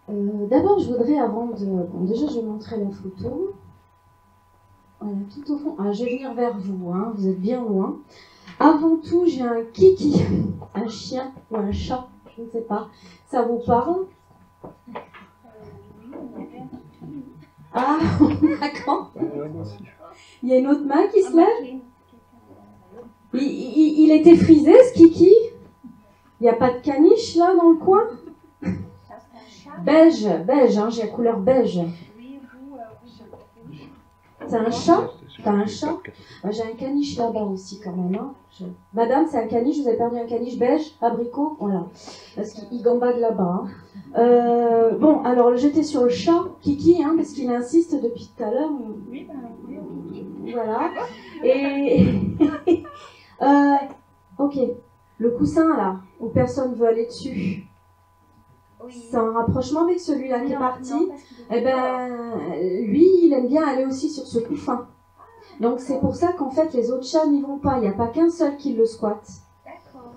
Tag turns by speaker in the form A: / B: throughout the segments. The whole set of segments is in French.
A: D'abord, je voudrais, avant de... Bon, déjà, je vais montrer la photo. Voilà, tout au fond. Ah, je vais venir vers vous, hein, vous êtes bien loin. Avant tout, j'ai un kiki, un chien ou un chat, je ne sais pas. Ça vous parle? Ah, d'accord. Il y a une autre main qui se lève. Il était frisé, ce kiki? Il n'y a pas de caniche, là, dans le coin? Beige, beige, hein, j'ai la couleur beige. C'est un chat? T'as un chat? J'ai un caniche là-bas aussi, quand même. Hein. Madame, c'est un caniche, vous avez perdu un caniche beige, abricot? Voilà. Parce qu'il gambade là-bas. Hein. Bon, alors j'étais sur le chat, Kiki, hein, parce qu'il insiste depuis tout à l'heure.
B: Oui,
A: voilà. Et. Ok. Le coussin, là, où personne ne veut aller dessus. Oui. C'est un rapprochement avec celui-là qui est parti. Eh ben, lui, il aime bien aller aussi sur ce couffin. Donc c'est pour ça qu'en fait les autres chats n'y vont pas. Il n'y a pas qu'un seul qui le squatte.
B: D'accord.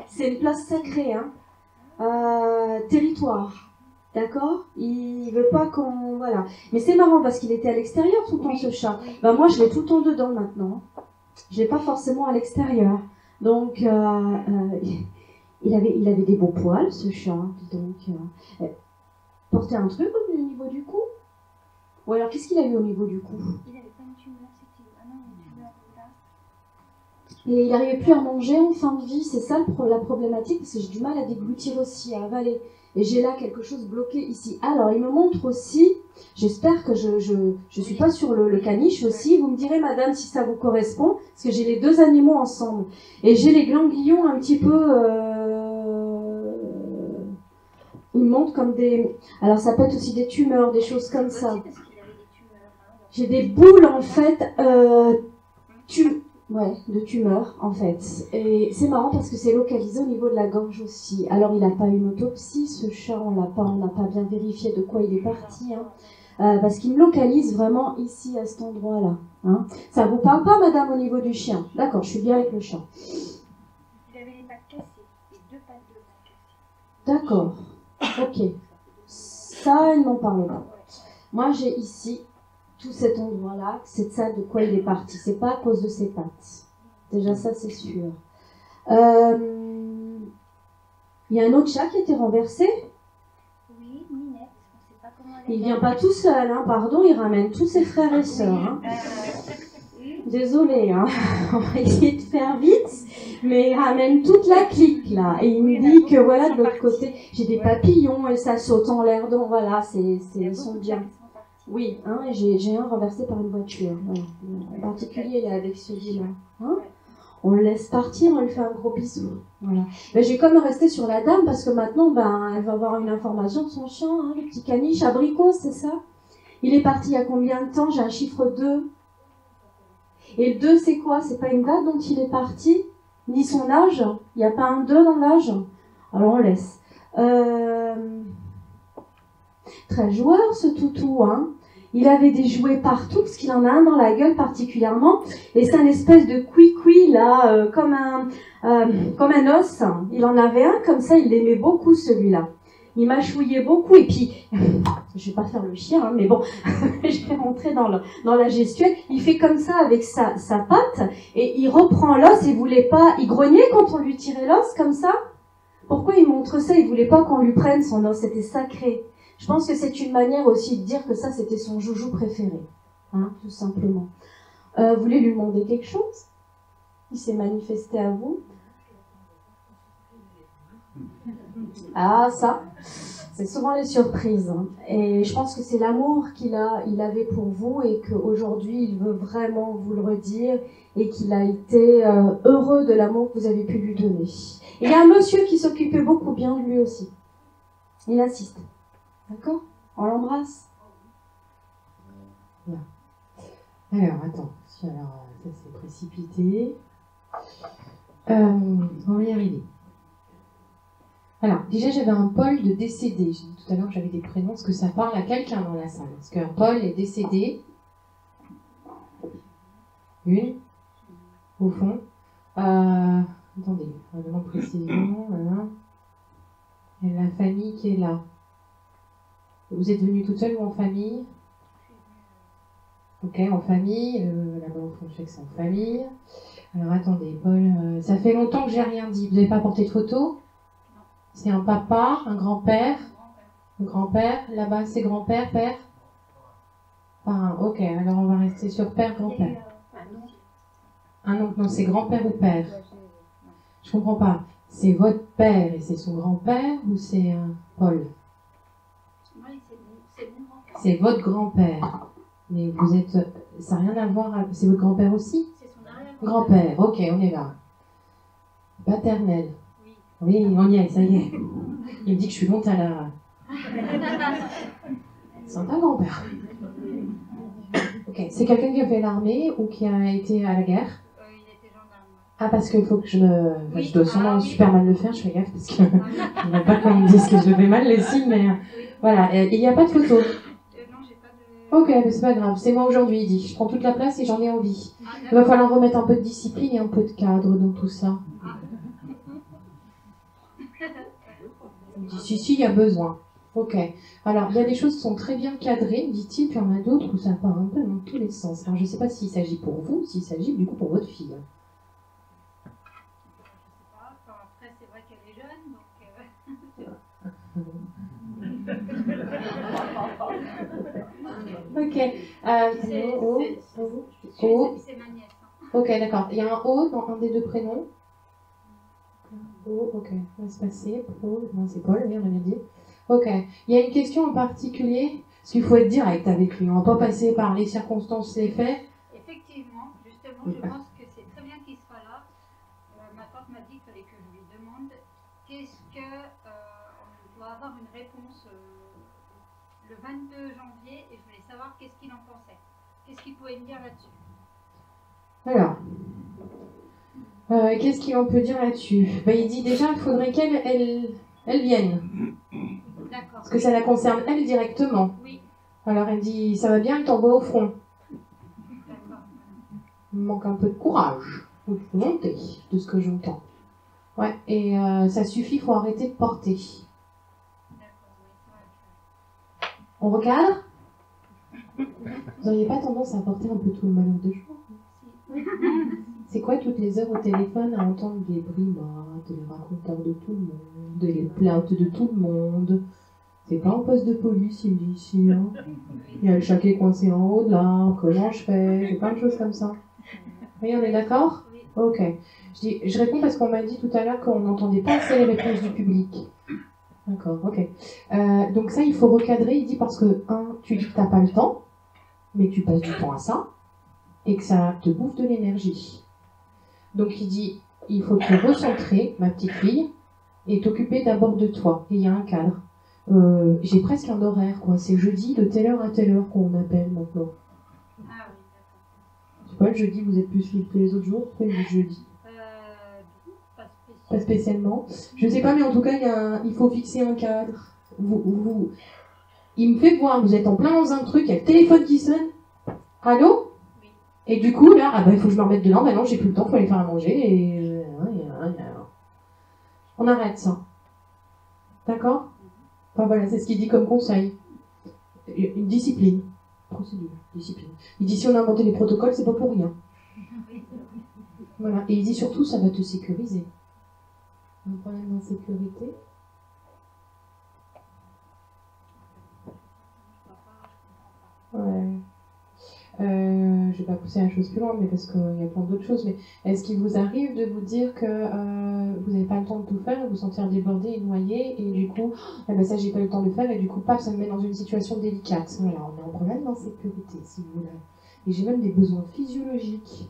A: C'est une place sacrée, hein. Territoire. D'accord? Il veut pas qu'on... Voilà. Mais c'est marrant parce qu'il était à l'extérieur tout le temps, ce chat. Ben, moi, je l'ai tout le temps dedans maintenant. Je l'ai pas forcément à l'extérieur. Donc, il avait des beaux poils, ce chat. Donc, portait un truc au niveau du cou? Ou alors, qu'est-ce qu'il a eu au niveau du cou?
B: Il avait pas une tumeur, c'était... Ah non, une tumeur là.
A: Et il n'arrivait plus à manger en fin de vie, c'est ça la problématique, parce que j'ai du mal à déglutir aussi, à avaler. Et j'ai là quelque chose bloqué ici. Alors, il me montre aussi, j'espère que je suis pas sur le caniche aussi, vous me direz, madame, si ça vous correspond, parce que j'ai les deux animaux ensemble. Et j'ai les ganglions un petit peu... Ils montent comme des... Alors, ça peut être aussi des tumeurs, des choses comme ça. J'ai des boules, en fait, Ouais, de tumeur en fait. Et c'est marrant parce que c'est localisé au niveau de la gorge aussi. Alors il n'a pas une autopsie, ce chat, on n'a pas bien vérifié de quoi il est parti, hein. Parce qu'il me localise vraiment ici à cet endroit-là. Hein. Ça vous parle pas, madame, au niveau du chien? D'accord, je suis bien avec le chat.
B: Il avait les pattes cassées, les deux pattes cassées.
A: D'accord, ok. Ça, il m'en parle pas. Moi, j'ai ici tout cet endroit-là, c'est ça de quoi il est parti. C'est pas à cause de ses pattes. Déjà, ça, c'est sûr. Il y a un autre chat qui a été renversé.
B: Oui, Minette. On sait pas comment
A: il vient pas tout seul, hein, pardon, il ramène tous ses frères et sœurs. Hein. Désolée, hein. On va essayer de faire vite, mais il ramène toute la clique, là. Et il me dit que, voilà, de l'autre côté, j'ai des papillons et ça saute en l'air, donc voilà, ils sont bien. Oui, hein, j'ai un renversé par une voiture. Voilà. En particulier, il est avec celui-là. Hein, on le laisse partir, on lui fait un gros bisou. Voilà. Ben, je vais quand même rester sur la dame parce que maintenant, elle va avoir une information de son chien, hein, le petit caniche abricot, c'est ça? Il est parti il y a combien de temps? J'ai un chiffre 2. Et le 2, c'est quoi? C'est pas une date dont il est parti? Ni son âge? Il n'y a pas un 2 dans l'âge? Alors on laisse. Très joueur, ce toutou, hein. Il avait des jouets partout, parce qu'il en a un dans la gueule particulièrement. Et c'est un espèce de cuicui, là, comme un os. Il en avait un, comme ça, il l'aimait beaucoup, celui-là. Il mâchouillait beaucoup, et puis, je vais pas faire le chien, hein, mais bon, je vais rentrer dans la gestuelle. Il fait comme ça avec sa patte, et il reprend l'os, il voulait pas, il grognait quand on lui tirait l'os, comme ça. Pourquoi il montre ça? Il voulait pas qu'on lui prenne son os, c'était sacré. Je pense que c'est une manière aussi de dire que ça, c'était son joujou préféré, hein, tout simplement. Vous voulez lui demander quelque chose? Il s'est manifesté à vous? Ah, ça, c'est souvent les surprises. Hein. Et je pense que c'est l'amour qu'il avait pour vous et qu'aujourd'hui, il veut vraiment vous le redire et qu'il a été heureux de l'amour que vous avez pu lui donner. Et il y a un monsieur qui s'occupait beaucoup bien de lui aussi. Il insiste. D'accord? On l'embrasse.
C: Alors, attends. Alors, ça s'est précipité. On va y arriver. Alors, déjà, j'avais un Paul de décédé. J'ai dit tout à l'heure que j'avais des prénoms. Est-ce que ça parle à quelqu'un dans la salle? Est-ce qu'un Paul est décédé? Une? Au fond. Attendez, on demande précision. Voilà. Et la famille qui est là. Vous êtes venue toute seule ou en famille? Ok, en famille. Là-bas au fond, je sais que c'est en famille. Alors attendez, Paul, ça fait longtemps que j'ai rien dit. Vous n'avez pas porté de photo? C'est un papa, un grand-père? Un grand-père. Là-bas, c'est grand-père, père? Parrain. Ok, alors on va rester sur père, grand-père. Un oncle, non, c'est grand-père ou père? Je comprends pas. C'est votre père et c'est son grand-père ou c'est Paul? C'est votre grand-père. Mais vous êtes... Ça n'a rien à voir... C'est votre grand-père aussi?
B: C'est son arrière-grand-père.
C: Grand-père, ok, on est là. Paternel. Oui, on y est, ça y est. Il me dit que je suis monte à la... C'est un grand-père. Ok, c'est quelqu'un qui a fait l'armée ou qui a été à la guerre?
B: Il était gendarme.
C: Ah, parce qu'il faut que je me...
B: Oui.
C: Je dois sûrement
B: Oui.
C: super mal le faire, je fais gaffe, parce que je ne veux pas qu'on me dise que je le fais mal, les signes, mais... Voilà, et il n'y a pas de photo.
B: Non, j'ai pas de...
C: Ok, mais c'est pas grave, c'est moi aujourd'hui, il dit. Je prends toute la place et j'en ai envie. Il va falloir remettre un peu de discipline et un peu de cadre dans tout ça. Il dit, si, il y a besoin. Ok. Alors, il y a des choses qui sont très bien cadrées, dit-il, puis il y en a d'autres où ça part un peu dans tous les sens. Alors, je ne sais pas s'il s'agit pour vous, s'il s'agit du coup pour votre fille.
B: Après, c'est vrai qu'elle est jeune, donc...
C: Ok.
B: C'est ma nièce.
C: Ok, d'accord. Il y a un O dans un des deux prénoms. O, ok. On va se passer. O, non, c'est Paul, oui, on a bien dit. Ok. Il y a une question en particulier, parce qu'il faut être direct avec lui. On ne va pas passer par les circonstances, les faits.
B: Effectivement, justement, je pense que c'est très bien qu'il soit là. Ma tante m'a dit qu'il fallait que je lui demande qu'est-ce que... on doit avoir une réponse le 22 janvier et je voulais savoir qu'est-ce qu'il en pensait. Qu'est-ce qu'il pouvait me dire là-dessus?
C: Alors, qu'est-ce qu'il en peut dire là-dessus? Il dit déjà qu'il faudrait qu'elle vienne.
B: D'accord.
C: Parce que ça la concerne elle directement.
B: Oui.
C: Alors elle dit, ça va bien, elle t'envoie au front.
B: D'accord.
C: Il me manque un peu de courage, ou de volonté, de ce que j'entends. Ouais, et ça suffit, il faut arrêter de porter.
B: D'accord, oui, c'est vrai.
C: On recadre? Vous n'auriez pas tendance à porter un peu tout le malheur de jour? C'est quoi toutes les heures au téléphone à entendre des brimades, les raconteurs de tout le monde, les plaintes de tout le monde? C'est pas un poste de police, il me dit ici. Hein. Il y a le chat qui est coincé en haut de là, comment je fais? J'ai plein de choses comme ça. Oui, on est d'accord?
B: Oui.
C: Ok. Je réponds parce qu'on m'a dit tout à l'heure qu'on n'entendait pas assez les réponses du public. D'accord, ok. Donc ça, il faut recadrer. Il dit parce que, tu dis que t'as pas le temps, mais tu passes du temps à ça, et que ça te bouffe de l'énergie. Donc il dit, il faut te recentrer, ma petite fille, et t'occuper d'abord de toi. Et il y a un cadre. J'ai presque un horaire, quoi. C'est jeudi de telle heure à telle heure qu'on appelle maintenant.
B: Ah oui, d'accord.
C: Je sais pas, le jeudi, vous êtes plus libre que les autres jours, pourquoi le jeudi? Pas spécialement. Je sais pas, mais en tout cas, il faut fixer un cadre. Il me fait voir, vous êtes en plein dans un truc, il y a le téléphone qui sonne. Allô?
B: Oui.
C: Et du coup, là, il faut que je me remette dedans. Bah non, j'ai plus le temps, il faut aller faire à manger. Et on arrête ça. D'accord? Enfin voilà, c'est ce qu'il dit comme conseil. Une discipline. Procédure, discipline. Il dit si on a inventé les protocoles, c'est pas pour rien. Voilà. Et il dit surtout, ça va te sécuriser. Un problème d'insécurité. Ouais. Je vais pas pousser la chose plus loin, mais parce qu'il y a plein d'autres choses. Mais est-ce qu'il vous arrive de vous dire que vous n'avez pas le temps de tout faire, de vous sentir débordé et noyé, et du coup, ça j'ai pas le temps de faire, et du coup, paf, ça me met dans une situation délicate. Voilà, on est en problème d'insécurité, si vous voulez. Et j'ai même des besoins physiologiques.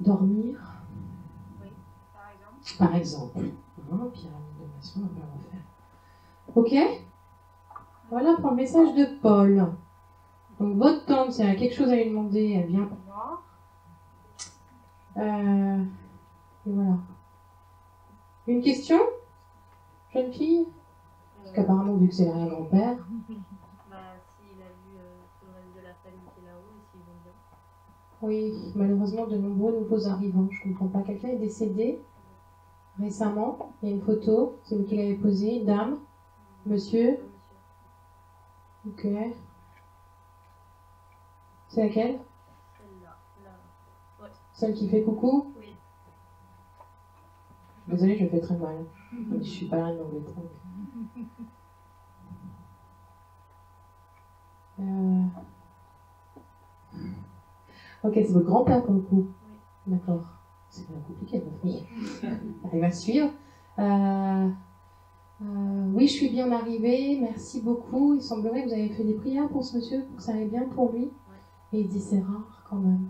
C: Dormir.
B: Oui, par exemple.
C: Par exemple. Pyramide de Maslow, on va le refaire. Ok? Voilà pour le message de Paul. Donc votre tante, si elle a quelque chose à lui demander, elle vient voir. Et voilà. Une question? Jeune fille? Parce qu'apparemment, vu que c'est l'arrière-grand-père.
B: S'il a vu tout le reste de la famille qui est là-haut, et s'ils vont bien.
C: Oui, malheureusement, de nombreux nouveaux arrivants. Je comprends pas. Quelqu'un est décédé récemment. Il y a une photo. C'est vous qui l'avez posée. Dame? Monsieur? Ok. C'est laquelle?
B: Celle-là. Là. Ouais.
C: Celle qui fait coucou?
B: Oui.
C: Désolée, je fais très mal. Je suis pas là d'Angleterre. Ok, c'est votre grand-père pour le coup.
B: Oui.
C: D'accord. C'est bien compliqué, votre fille. Elle va suivre. Oui, je suis bien arrivée. Merci beaucoup. Il semblerait que vous avez fait des prières pour ce monsieur, pour que ça aille bien pour lui. Ouais. Et il dit c'est rare quand même.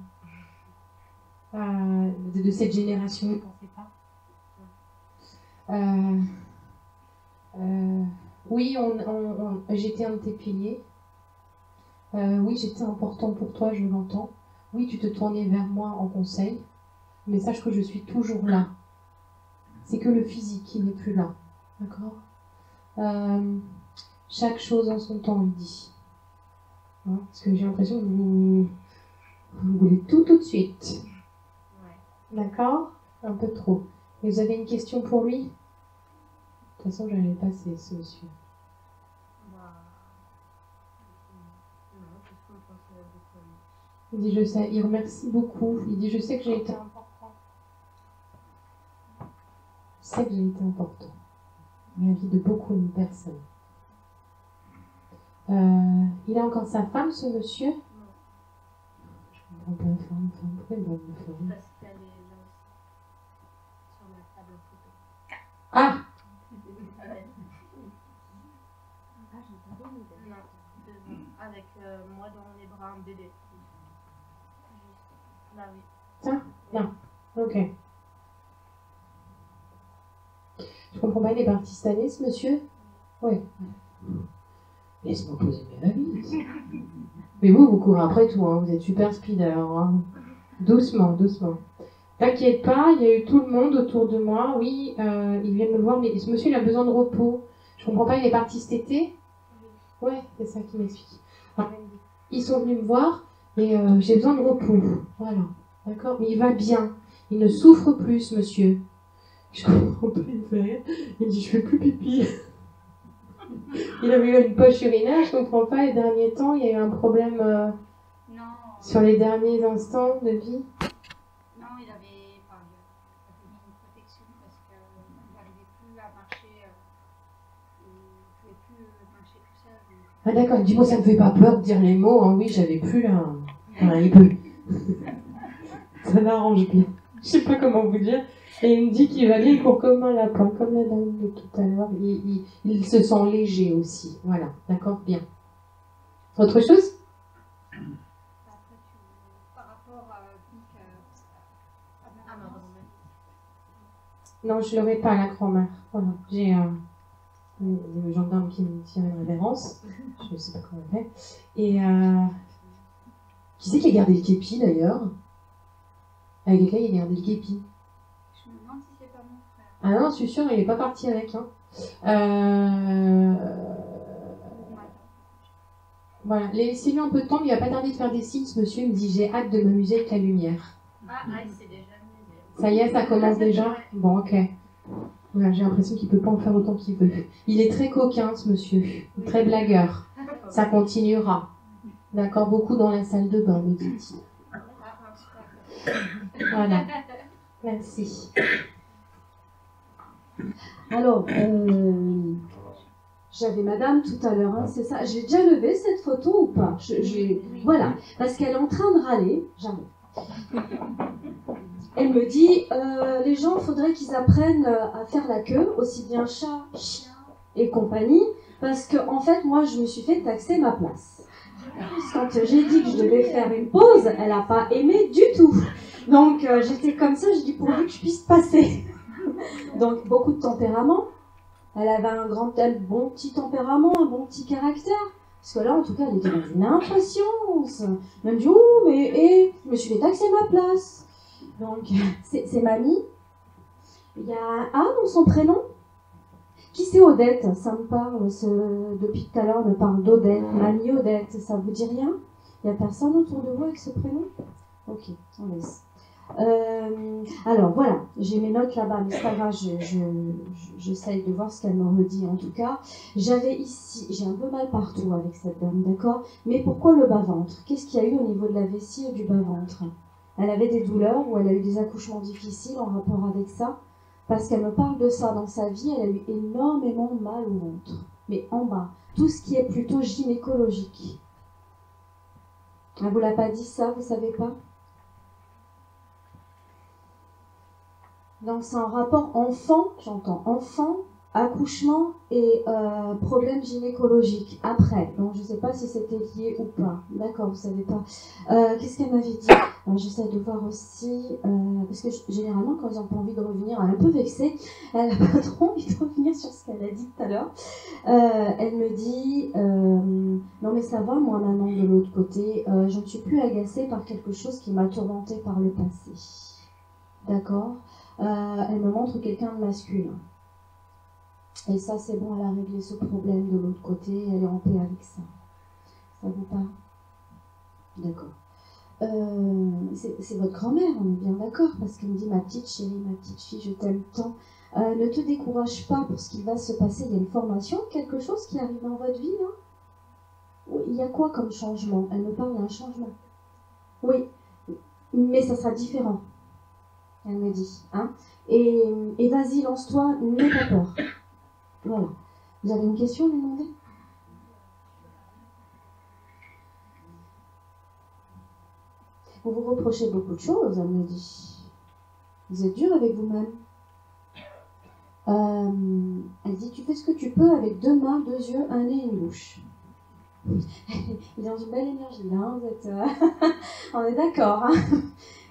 C: De cette génération. Je ne pensais pas. Oui, j'étais un de tes piliers. Oui, j'étais important pour toi, je l'entends. Oui, tu te tournais vers moi en conseil. Mais sache que je suis toujours là. C'est que le physique qui n'est plus là. D'accord? Chaque chose en son temps, il dit. Hein, parce que j'ai l'impression que vous voulez tout de suite. Ouais. D'accord? Un peu trop. Et vous avez une question pour lui? De toute façon, j'allais le passer, ce monsieur. Il dit, je sais, il remercie beaucoup. Il dit, je sais que j'ai été important. Je sais que j'ai été important. Dans la vie de beaucoup de personnes. Il a encore sa femme, ce monsieur? Non. Je comprends pas, femme. Pourquoi il donne une femme? Parce qu'elle est là aussi. Sur la table photo. Ah! Non, avec moi dans les bras, un bébé. Là, oui. Ça? Bien. Ok. Je comprends pas, il est parti cette année, ce monsieur? Oui. Laisse-moi poser mes valises. Mais vous courez après tout, hein. Vous êtes super speed alors. Hein. Doucement, doucement. T'inquiète pas, il y a eu tout le monde autour de moi. Oui, ils viennent me voir, mais ce monsieur, il a besoin de repos. Je comprends pas, il est parti cet été? Ouais, c'est ça qui m'explique. Alors, ils sont venus me voir, et j'ai besoin de repos. Voilà. D'accord? Mais il va bien. Il ne souffre plus, ce monsieur. Je comprends pas, il me fait rire. Il me dit, je fais plus pipi. Il avait eu une poche urinaire, je comprends pas. Les derniers temps, il y a eu un problème sur les derniers instants de vie.
B: Non, il avait mis une protection parce qu'il n'arrivait plus à marcher. Il ne pouvait plus marcher tout seul.
C: Ah d'accord, dis-moi, ça me fait pas peur de dire les mots. Hein. Oui, j'avais plus là. Il peut. Ça l'arrange bien. Je sais pas comment vous dire. Et il me dit qu'il va bien, il court comme un lapin, comme la dame de tout à l'heure. Il se sent léger aussi. Voilà, d'accord, bien. Autre chose?
B: Par rapport à ma grand-mère.
C: Non, je ne l'aurai pas, la grand-mère. Voilà, j'ai le gendarme qui me tient une révérence. Je ne sais pas comment elle fait. Et qui c'est qui a gardé le képi d'ailleurs? Avec lequel il a gardé le képi?
B: Je me demande si c'est pas mon frère.
C: Ah non, je suis sûre, il n'est pas parti avec. Hein. Voilà, laissez-lui un peu de temps, mais il va pas tarder de faire des signes, ce monsieur. Il me dit, j'ai hâte de m'amuser avec la lumière.
B: Ah, c'est déjà amusé.
C: Ça y est, ça commence déjà? Bon, ok. Voilà, j'ai l'impression qu'il peut pas en faire autant qu'il veut. Il est très coquin, ce monsieur. Très blagueur. Ça continuera. D'accord, beaucoup dans la salle de bain, me dit-il. Voilà. Merci.
A: Alors, j'avais madame tout à l'heure, hein, c'est ça. J'ai déjà levé cette photo ou pas? Voilà, parce qu'elle est en train de râler. J'arrive. Elle me dit, les gens, il faudrait qu'ils apprennent à faire la queue, aussi bien chat, chien et compagnie, parce que en fait, moi, je me suis fait taxer ma place. Quand j'ai dit que je devais faire une pause, elle n'a pas aimé du tout. Donc, j'étais comme ça, je dis pourvu que je puisse passer. Donc, beaucoup de tempérament. Elle avait un bon petit tempérament, un bon petit caractère. Parce que là, en tout cas, elle était dans une impatience. Elle me dit, oh, mais je me suis fait taxer ma place. Donc, c'est mamie. Il y a un A dans son prénom. Qui c'est Odette? Ça me parle. Depuis tout à l'heure, on me parle d'Odette. Mamie Odette, ça vous dit rien? Il n'y a personne autour de vous avec ce prénom? Ok, on laisse. Alors voilà, j'ai mes notes là-bas, mais c'est pas grave, j'essaye de voir ce qu'elle me redit en tout cas. J'avais ici, j'ai un peu mal partout avec cette dame, d'accord? Mais pourquoi le bas-ventre? Qu'est-ce qu'il y a eu au niveau de la vessie et du bas-ventre? Elle avait des douleurs ou elle a eu des accouchements difficiles en rapport avec ça? Parce qu'elle me parle de ça dans sa vie, elle a eu énormément mal au ventre. Mais en bas, tout ce qui est plutôt gynécologique. Elle vous l'a pas dit ça, vous savez pas? Donc c'est un rapport enfant, j'entends enfant, accouchement et problème gynécologique après. Donc je ne sais pas si c'était lié ou pas. D'accord, vous savez pas. Qu'est-ce qu'elle m'avait dit? J'essaie de voir aussi, parce que généralement quand ils n'ont pas envie de revenir, elle est un peu vexée, elle n'a pas trop envie de revenir sur ce qu'elle a dit tout à l'heure. Elle me dit, non mais ça va moi maintenant de l'autre côté, je ne suis plus agacée par quelque chose qui m'a tourmentée par le passé. D'accord? Elle me montre quelqu'un de masculin. Et ça, c'est bon, elle a réglé ce problème de l'autre côté, elle est en paix avec ça. Ça vous parle? D'accord. C'est votre grand-mère, on est bien d'accord, parce qu'elle me dit, ma petite chérie, ma petite fille, je t'aime tant. Ne te décourage pas pour ce qui va se passer. Il y a une formation, quelque chose qui arrive dans votre vie, là? Il y a quoi comme changement? Elle me parle d'un changement. Oui, mais ça sera différent. Elle me dit, hein. Et vas-y, lance-toi, n'aie pas peur. Voilà. Vous avez une question à lui demander? Vous vous reprochez beaucoup de choses, elle me dit. Vous êtes dur avec vous-même. Elle dit, tu fais ce que tu peux avec 2 mains, 2 yeux, un nez et une bouche. Il est dans une belle énergie, là, hein, vous êtes, on est d'accord, hein.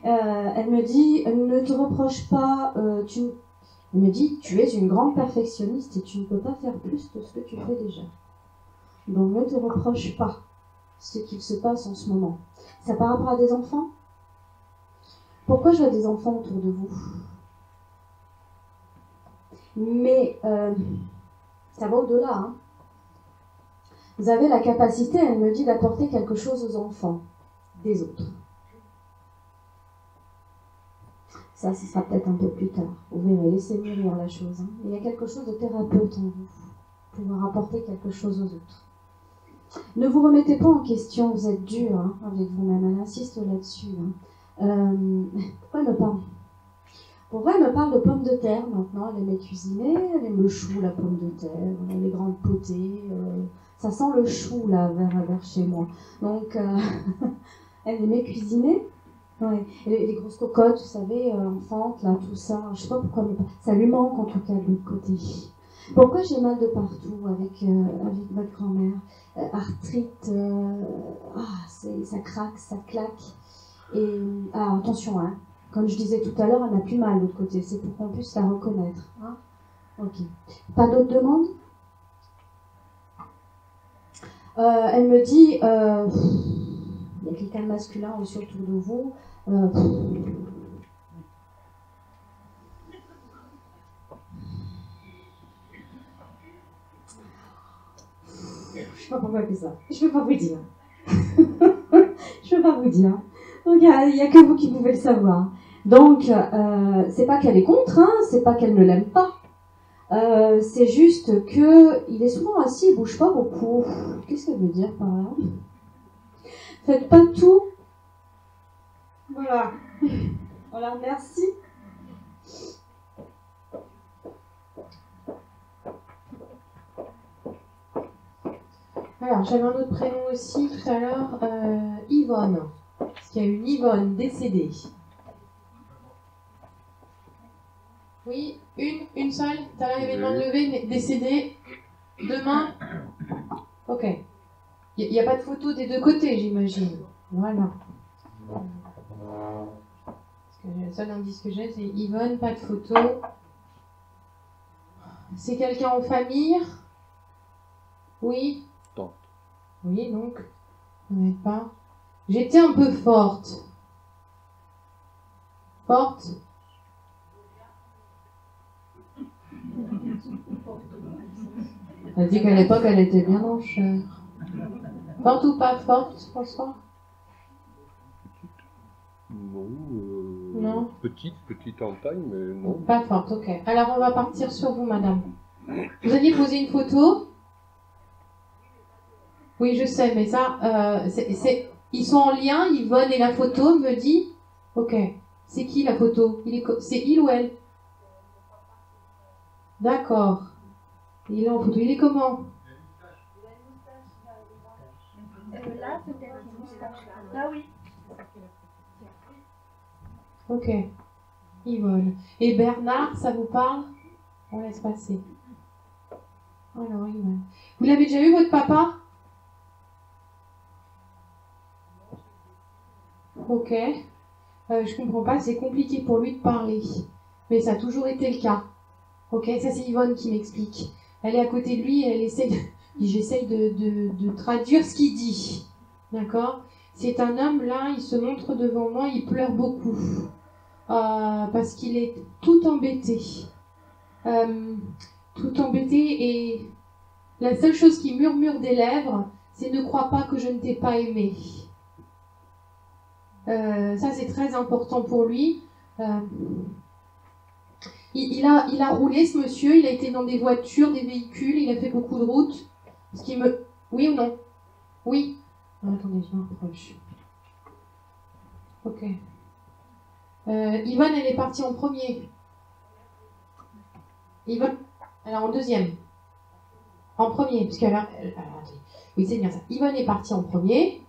A: Elle me dit, ne te reproche pas, elle me dit, tu es une grande perfectionniste et tu ne peux pas faire plus de ce que tu fais déjà. Donc ne te reproche pas ce qu'il se passe en ce moment. Ça par rapport à des enfants? Pourquoi je vois des enfants autour de vous? Mais ça va au-delà, hein. Vous avez la capacité, elle me dit, d'apporter quelque chose aux enfants des autres. Ça, ce sera peut-être un peu plus tard. Vous verrez, laissez mûrir la chose. Hein. Il y a quelque chose de thérapeute en vous, pouvoir apporter quelque chose aux autres. Ne vous remettez pas en question, vous êtes dur, hein, avec vous-même. Elle insiste là-dessus. Hein. Pourquoi elle me parle de pommes de terre maintenant? Elle aime les cuisiner, elle aime le chou, la pomme de terre, les grandes potées. Ça sent le chou là vers chez moi. Donc elle aimait cuisiner. Ouais. Et les grosses cocottes, vous savez, enfantes, là, tout ça. Je sais pas pourquoi, mais ça lui manque en tout cas de l'autre côté. Pourquoi j'ai mal de partout avec votre grand-mère? Arthrite, ça craque, ça claque. Et attention, hein. Comme je disais tout à l'heure, elle n'a plus mal de l'autre côté. C'est pour qu'on puisse la reconnaître. Hein. Ok. Pas d'autres demandes? Elle me dit, il y a quelqu'un de masculin aussi autour de vous. Je sais pas pourquoi elle fait ça. Je peux pas vous dire. Je peux pas vous dire. Donc il y a que vous qui pouvez le savoir. Donc c'est pas qu'elle est contre, hein, c'est pas qu'elle ne l'aime pas. C'est juste que il est souvent assis, il bouge pas beaucoup. Qu'est-ce qu'elle veut dire par là? Faites pas tout. Voilà. Voilà, merci.
C: Alors, j'avais un autre prénom aussi tout à l'heure, Yvonne. Parce qu'il y a une Yvonne décédée. Oui, une seule. Tout à l'heure, il y avait une main levée, mais décédée. 2 mains. Ok. Il n'y a pas de photo des 2 côtés, j'imagine. Voilà. Parce que le seul indice que j'ai, c'est Yvonne, pas de photo. C'est quelqu'un en famille? Oui.
D: Tante.
C: Oui, donc. Vous n'êtes pas. J'étais un peu forte. Forte? Elle dit qu'à l'époque, elle était bien en chair. Forte ou pas forte, François?
D: Non.
C: Non.
D: Petite en taille, mais non.
C: Pas forte, ok. Alors on va partir sur vous, madame. Vous alliez poser une photo? Oui, je sais, mais ça, ils sont en lien, Yvonne et la photo me dit. Ok. C'est qui la photo? C'est il ou elle? D'accord. Il est en photo. Il est comment?
E: Là, peut-être une moustache. Ah oui.
C: Ok. Yvonne. Et Bernard, ça vous parle? On laisse passer. Alors, Yvonne. Vous l'avez déjà eu, votre papa? Ok. Je comprends pas, c'est compliqué pour lui de parler. Mais ça a toujours été le cas. Ok, ça c'est Yvonne qui m'explique. Elle est à côté de lui et elle essaie j'essaye de traduire ce qu'il dit. D'accord? C'est un homme là, il se montre devant moi, il pleure beaucoup. Parce qu'il est tout embêté. Tout embêté et la seule chose qui murmure des lèvres, c'est ne crois pas que je ne t'ai pas aimé. Ça c'est très important pour lui. Il a roulé ce monsieur, il a été dans des voitures, des véhicules, il a fait beaucoup de routes. Ce qui me... Oui ou non? Oui. Ah, attendez, je m'approche. Ok. Yvonne, elle est partie en premier. Yvonne, alors en deuxième. En premier, parce qu'elle a... Oui, c'est bien ça. Yvonne est partie en premier,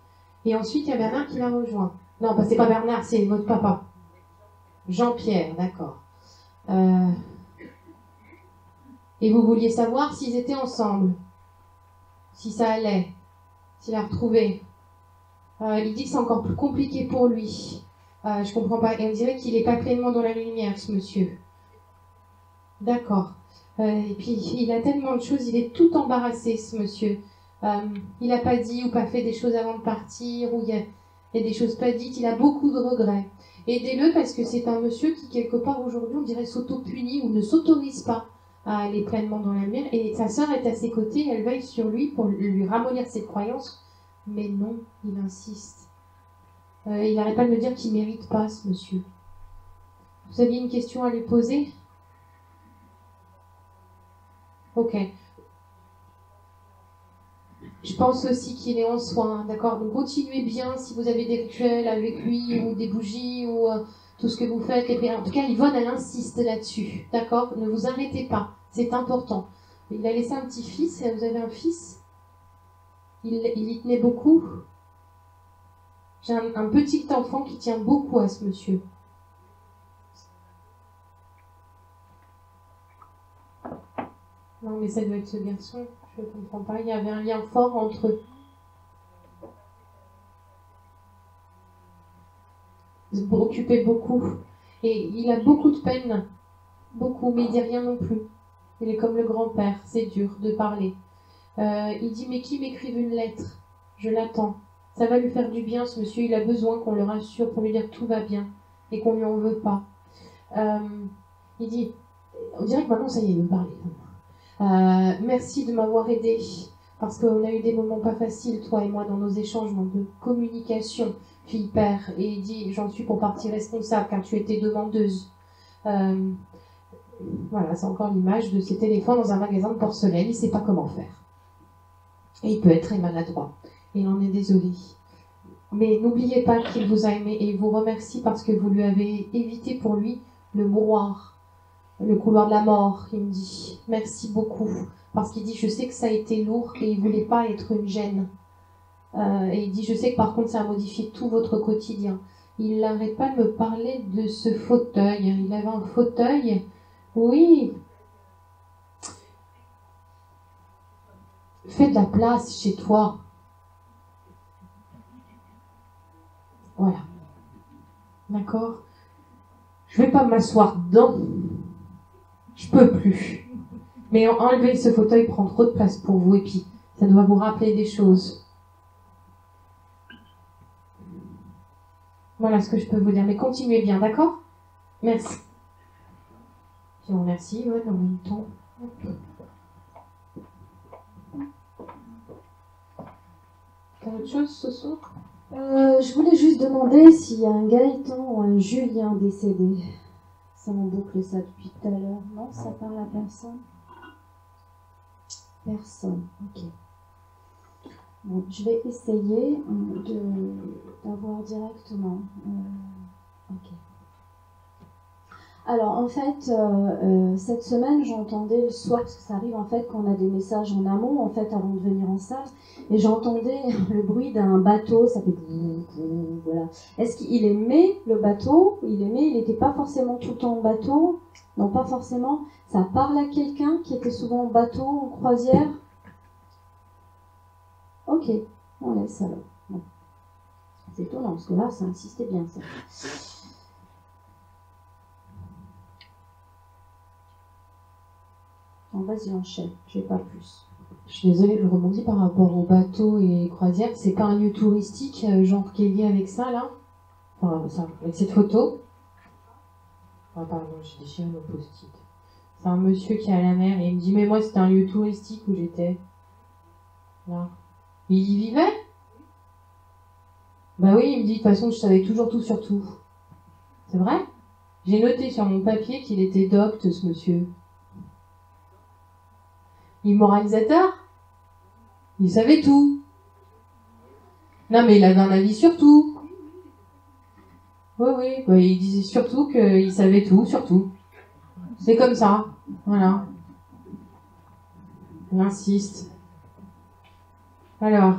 C: et ensuite il y a Bernard qui l'a rejoint. Non, c'est pas Bernard, c'est votre papa. Jean-Pierre, d'accord. Et vous vouliez savoir s'ils étaient ensemble, si ça allait, s'il a retrouvé. Il dit que c'est encore plus compliqué pour lui. Je comprends pas. Et on dirait qu'il n'est pas pleinement dans la lumière, ce monsieur. D'accord. Et puis, il a tellement de choses, il est tout embarrassé, ce monsieur. Il n'a pas dit ou pas fait des choses avant de partir, ou il y a des choses pas dites, il a beaucoup de regrets. Aidez-le parce que c'est un monsieur qui, quelque part, aujourd'hui, on dirait s'auto-punit ou ne s'autorise pas à aller pleinement dans la lumière. Et sa sœur est à ses côtés, elle veille sur lui pour lui ramollir ses croyances. Mais non, il insiste. Il n'arrête pas de me dire qu'il ne mérite pas, ce monsieur. Vous aviez une question à lui poser? Ok. Je pense aussi qu'il est en soin, d'accord? Donc continuez bien si vous avez des rituels avec lui, ou des bougies, ou tout ce que vous faites. En tout cas, Yvonne, elle insiste là-dessus, d'accord? Ne vous arrêtez pas, c'est important. Il a laissé un petit-fils, vous avez un fils? Il y tenait beaucoup? J'ai un petit enfant qui tient beaucoup à ce monsieur. Non, mais ça doit être ce garçon, je ne comprends pas. Il y avait un lien fort entre eux. Il se préoccupait beaucoup. Et il a beaucoup de peine. Beaucoup, mais il dit rien non plus. Il est comme le grand-père, c'est dur de parler. Il dit, mais qui m'écrive une lettre? Je l'attends. Ça va lui faire du bien, ce monsieur. Il a besoin qu'on le rassure pour lui dire que tout va bien et qu'on lui en veut pas. Il dit, on dirait que maintenant, ça y est, il veut parler. Merci de m'avoir aidé parce qu'on a eu des moments pas faciles, toi et moi, dans nos échanges de communication, fille-père. Et il dit, j'en suis pour partie responsable car tu étais demandeuse. Voilà, c'est encore l'image de cet éléphant dans un magasin de porcelaine. Il ne sait pas comment faire. Et il peut être très maladroit. Et il en est désolé. Mais n'oubliez pas qu'il vous a aimé et il vous remercie parce que vous lui avez évité pour lui le mouroir. Le couloir de la mort, il me dit. Merci beaucoup. Parce qu'il dit, je sais que ça a été lourd et il ne voulait pas être une gêne. Et il dit, je sais que par contre, ça a modifié tout votre quotidien. Il n'arrête pas de me parler de ce fauteuil. Il avait un fauteuil. Oui. Fais de la place chez toi. Voilà. D'accord? Je ne vais pas m'asseoir dedans. Je peux plus. Mais enlever ce fauteuil prend trop de place pour vous et puis ça doit vous rappeler des choses. Voilà ce que je peux vous dire. Mais continuez bien, d'accord? Merci. Je vous remercie, ouais, en même temps. T'as autre chose ce soir?
A: Je voulais juste demander s'il y a un Gaëtan ou un Julien décédé. Ça m'en boucle ça depuis tout à l'heure. Non, ça parle à personne. Personne, ok. Bon, je vais essayer d'avoir directement. Ok. Alors en fait, cette semaine, j'entendais le soir, parce que ça arrive en fait qu'on a des messages en amont, en fait, avant de venir en salle, et j'entendais le bruit d'un bateau, ça fait voilà. Est-ce qu'il aimait le bateau? Il n'était pas forcément tout le temps en bateau? Non, pas forcément. Ça parle à quelqu'un qui était souvent en bateau, en croisière? Ok, on laisse alors. Bon. C'est étonnant, parce que là, ça insistait bien, ça. Bon, vas-y, enchaîne, je n'ai pas plus.
C: Je suis désolée, je rebondis par rapport aux bateaux et croisières. C'est pas un lieu touristique, genre qui est lié avec ça, là? Enfin, ça, avec cette photo. Ah, pardon, j'ai déchiré mon post-it. C'est un monsieur qui est à la mer et il me dit, mais moi, c'était un lieu touristique où j'étais. Là. Il y vivait? Bah oui, il me dit, de toute façon, je savais toujours tout sur tout. C'est vrai? J'ai noté sur mon papier qu'il était docte, ce monsieur. Il est moralisateur? Il savait tout. Non, mais il avait un avis sur tout. Oui, oui, bah, il disait surtout qu'il savait tout, sur tout. C'est comme ça, voilà. Il insiste. Alors,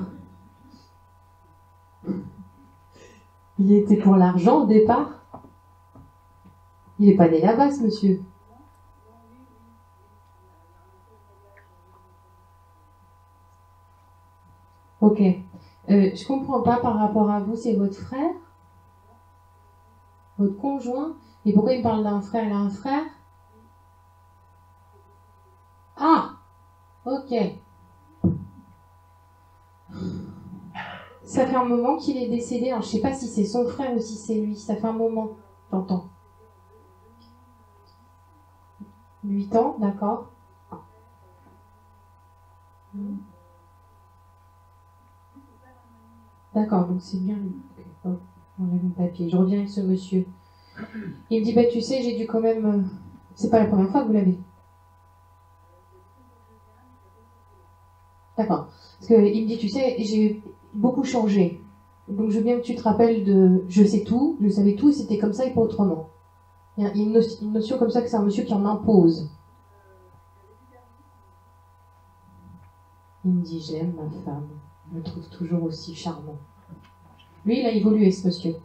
C: il était pour l'argent au départ. Il n'est pas né là-bas, ce monsieur. Ok. Je comprends pas par rapport à vous, c'est votre frère? Votre conjoint? Et pourquoi il me parle d'un frère? Il a un frère? Ah! Ok. Ça fait un moment qu'il est décédé. Alors, je sais pas si c'est son frère ou si c'est lui. Ça fait un moment, j'entends. 8 ans, d'accord. D'accord, donc c'est bien lui. Okay. Oh, on a mon papier. Je reviens avec ce monsieur. Il me dit, bah tu sais, j'ai dû quand même... C'est pas la première fois que vous l'avez. D'accord. Parce qu'il me dit, tu sais, j'ai beaucoup changé. Donc je veux bien que tu te rappelles de... Je sais tout, je savais tout, et c'était comme ça et pas autrement. Il y a une notion comme ça que c'est un monsieur qui en impose. Il me dit, j'aime ma femme. Je le trouve toujours aussi charmant. Lui, il a évolué, ce monsieur.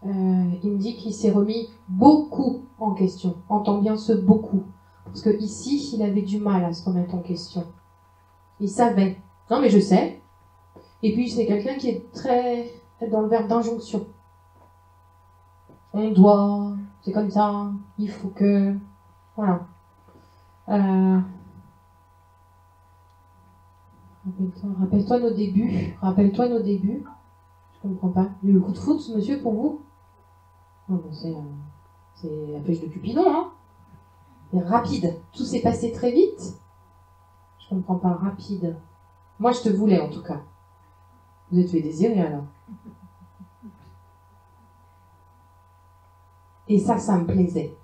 C: Il me dit qu'il s'est remis beaucoup en question. Entend bien ce beaucoup. Parce que ici, il avait du mal à se remettre en question. Il savait. Non, mais je sais. Et puis, c'est quelqu'un qui est très dans le verbe d'injonction. On doit, c'est comme ça, il faut que... Voilà. Rappelle-toi nos débuts. Rappelle-toi nos débuts. Je comprends pas. Il y a eu le coup de foot, ce monsieur, pour vous? Non, bon, c'est la pêche de Cupidon, hein. C'est rapide. Tout s'est passé très vite. Je comprends pas. Rapide. Moi, je te voulais, en tout cas. Vous êtes fait désirer, alors. Et ça me plaisait.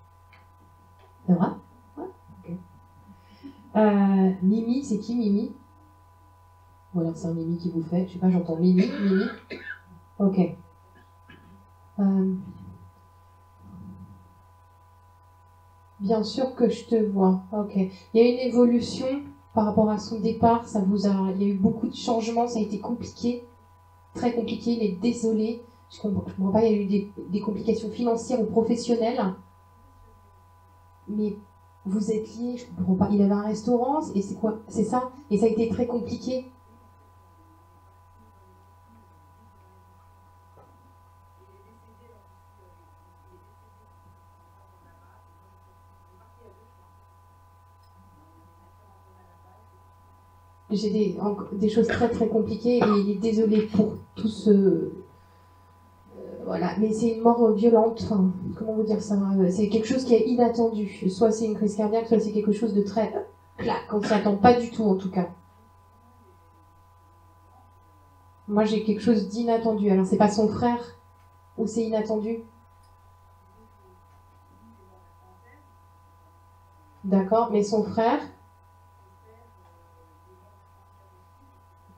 C: C'est vrai? Ouais. Ok. Mimi, c'est qui, Mimi? Ou alors c'est un Mimi qui vous fait. Je sais pas, j'entends Mimi. Mimi. Ok. Bien sûr que je te vois. Ok. Il y a une évolution par rapport à son départ. Il y a eu beaucoup de changements. Ça a été compliqué. Très compliqué. Il est désolé. Je comprends pas. Il y a eu des complications financières ou professionnelles. Mais vous êtes liés. Je comprends pas. Il avait un restaurant. Et c'est quoi? C'est ça? Et ça a été très compliqué. J'ai des choses très très compliquées et il est désolé pour tout ce... voilà, mais c'est une mort violente, enfin, comment vous dire ça? C'est quelque chose qui est inattendu. Soit c'est une crise cardiaque, soit c'est quelque chose de très... clac, on s'y attend pas du tout en tout cas. Moi, j'ai quelque chose d'inattendu. Alors, c'est pas son frère ou c'est inattendu? D'accord, mais son frère?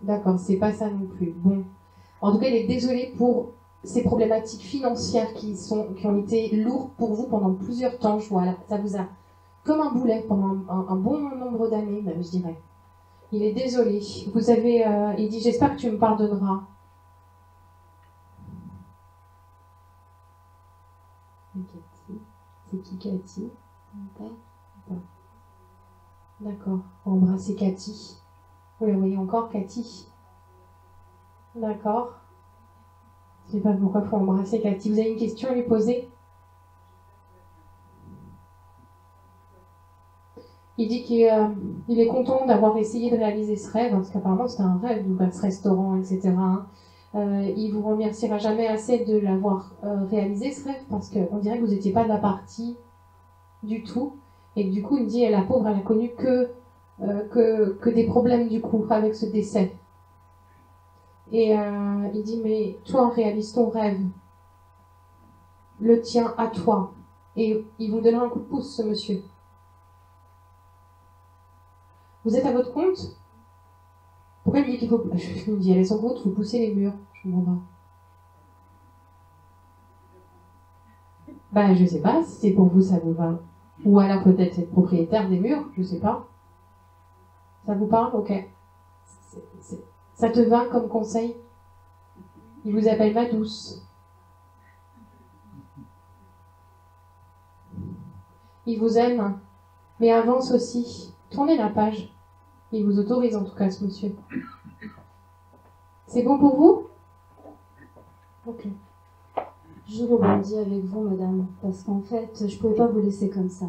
C: D'accord, c'est pas ça non plus. Bon. En tout cas, il est désolé pour ces problématiques financières qui ont été lourdes pour vous pendant plusieurs temps. Voilà, ça vous a comme un boulet pendant un bon nombre d'années, même, je dirais. Il est désolé. Vous avez, il dit, j'espère que tu me pardonneras. C'est qui Cathy? D'accord. Embrasser Cathy. Vous la voyez encore, Cathy? D'accord. Je ne sais pas pourquoi il faut embrasser Cathy. Vous avez une question à lui poser? Il dit qu'il est content d'avoir essayé de réaliser ce rêve, parce qu'apparemment c'était un rêve d'ouvrir ce restaurant, etc. Il vous remerciera jamais assez de l'avoir réalisé ce rêve, parce qu'on dirait que vous n'étiez pas de la partie du tout. Et que du coup, il me dit, la pauvre, elle a connu que des problèmes du coup avec ce décès. Et il dit, mais toi, réalise ton rêve. Le tien à toi. Et il vous donnera un coup de pouce, ce monsieur. Vous êtes à votre compte? Pourquoi il me dit qu'il faut... Il me dit, elle est sans compte, vous poussez les murs. Je comprends pas. Ben, je sais pas, si c'est pour vous, ça vous va. Ou alors peut-être être propriétaire des murs, je sais pas. Ça vous parle? Ok. Ça te va comme conseil? Il vous appelle ma douce. Il vous aime, mais avance aussi. Tournez la page. Il vous autorise en tout cas, ce monsieur. C'est bon pour vous? Ok.
A: Je rebondis avec vous, madame, parce qu'en fait, je ne pouvais pas vous laisser comme ça.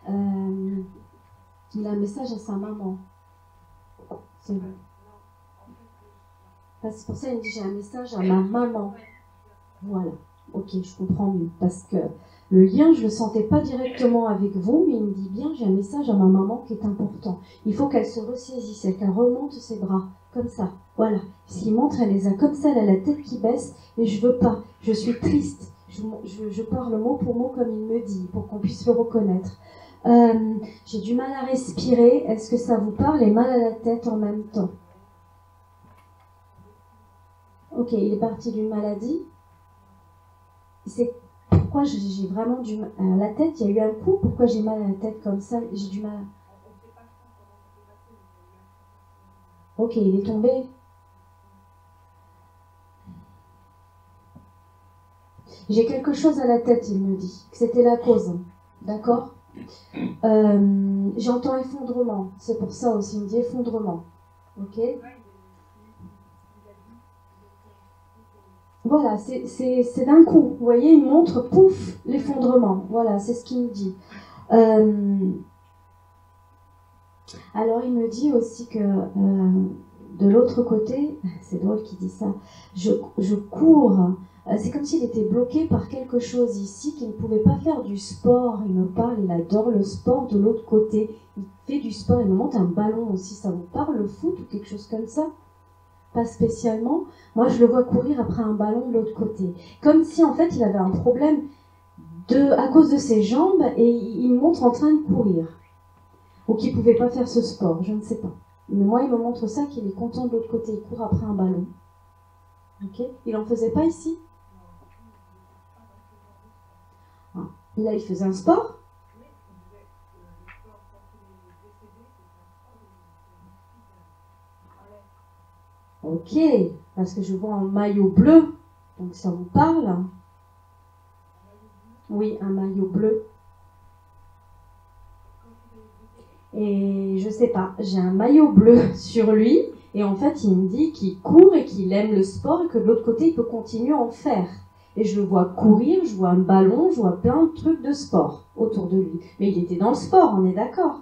A: Il a un message à sa maman. C'est bon. C'est pour ça qu'il me dit, j'ai un message à ma maman. Voilà. Ok, je comprends mieux. Parce que le lien, je ne le sentais pas directement avec vous, mais il me dit bien, j'ai un message à ma maman qui est important. Il faut qu'elle se ressaisisse, qu'elle remonte ses bras, comme ça. Voilà. Ce qui montre, elle les a comme ça, elle a la tête qui baisse, et je veux pas. Je suis triste. Je parle mot pour mot comme il me dit, pour qu'on puisse le reconnaître. J'ai du mal à respirer. Est-ce que ça vous parle? Et mal à la tête en même temps. Ok, il est parti d'une maladie. C'est pourquoi j'ai vraiment du mal à la tête. Il y a eu un coup. Pourquoi j'ai mal à la tête comme ça? J'ai du mal. Ok, il est tombé. J'ai quelque chose à la tête, il me dit. Que c'était la cause. D'accord? J'entends effondrement. C'est pour ça aussi, il me dit effondrement. Ok? Voilà, c'est d'un coup. Vous voyez, il montre, pouf, l'effondrement. Voilà, c'est ce qu'il me dit. Alors, il me dit aussi que de l'autre côté, c'est drôle qu'il dit ça, je cours. C'est comme s'il était bloqué par quelque chose ici, qu'il ne pouvait pas faire du sport. Il me parle, il adore le sport de l'autre côté. Il fait du sport, il me monte un ballon aussi. Ça vous parle, le foot ou quelque chose comme ça? Pas spécialement. Moi, je le vois courir après un ballon de l'autre côté. Comme si, en fait, il avait un problème à cause de ses jambes et il me montre en train de courir. Ou qu'il ne pouvait pas faire ce sport, je ne sais pas. Mais moi, il me montre ça, qu'il est content de l'autre côté. Il court après un ballon. Ok? Il n'en faisait pas ici? Ah. Là, il faisait un sport? Ok, parce que je vois un maillot bleu, donc ça vous parle? Oui, un maillot bleu. Et je sais pas, j'ai un maillot bleu sur lui, et en fait il me dit qu'il court et qu'il aime le sport et que de l'autre côté il peut continuer à en faire. Et je le vois courir, je vois un ballon, je vois plein de trucs de sport autour de lui. Mais il était dans le sport, on est d'accord?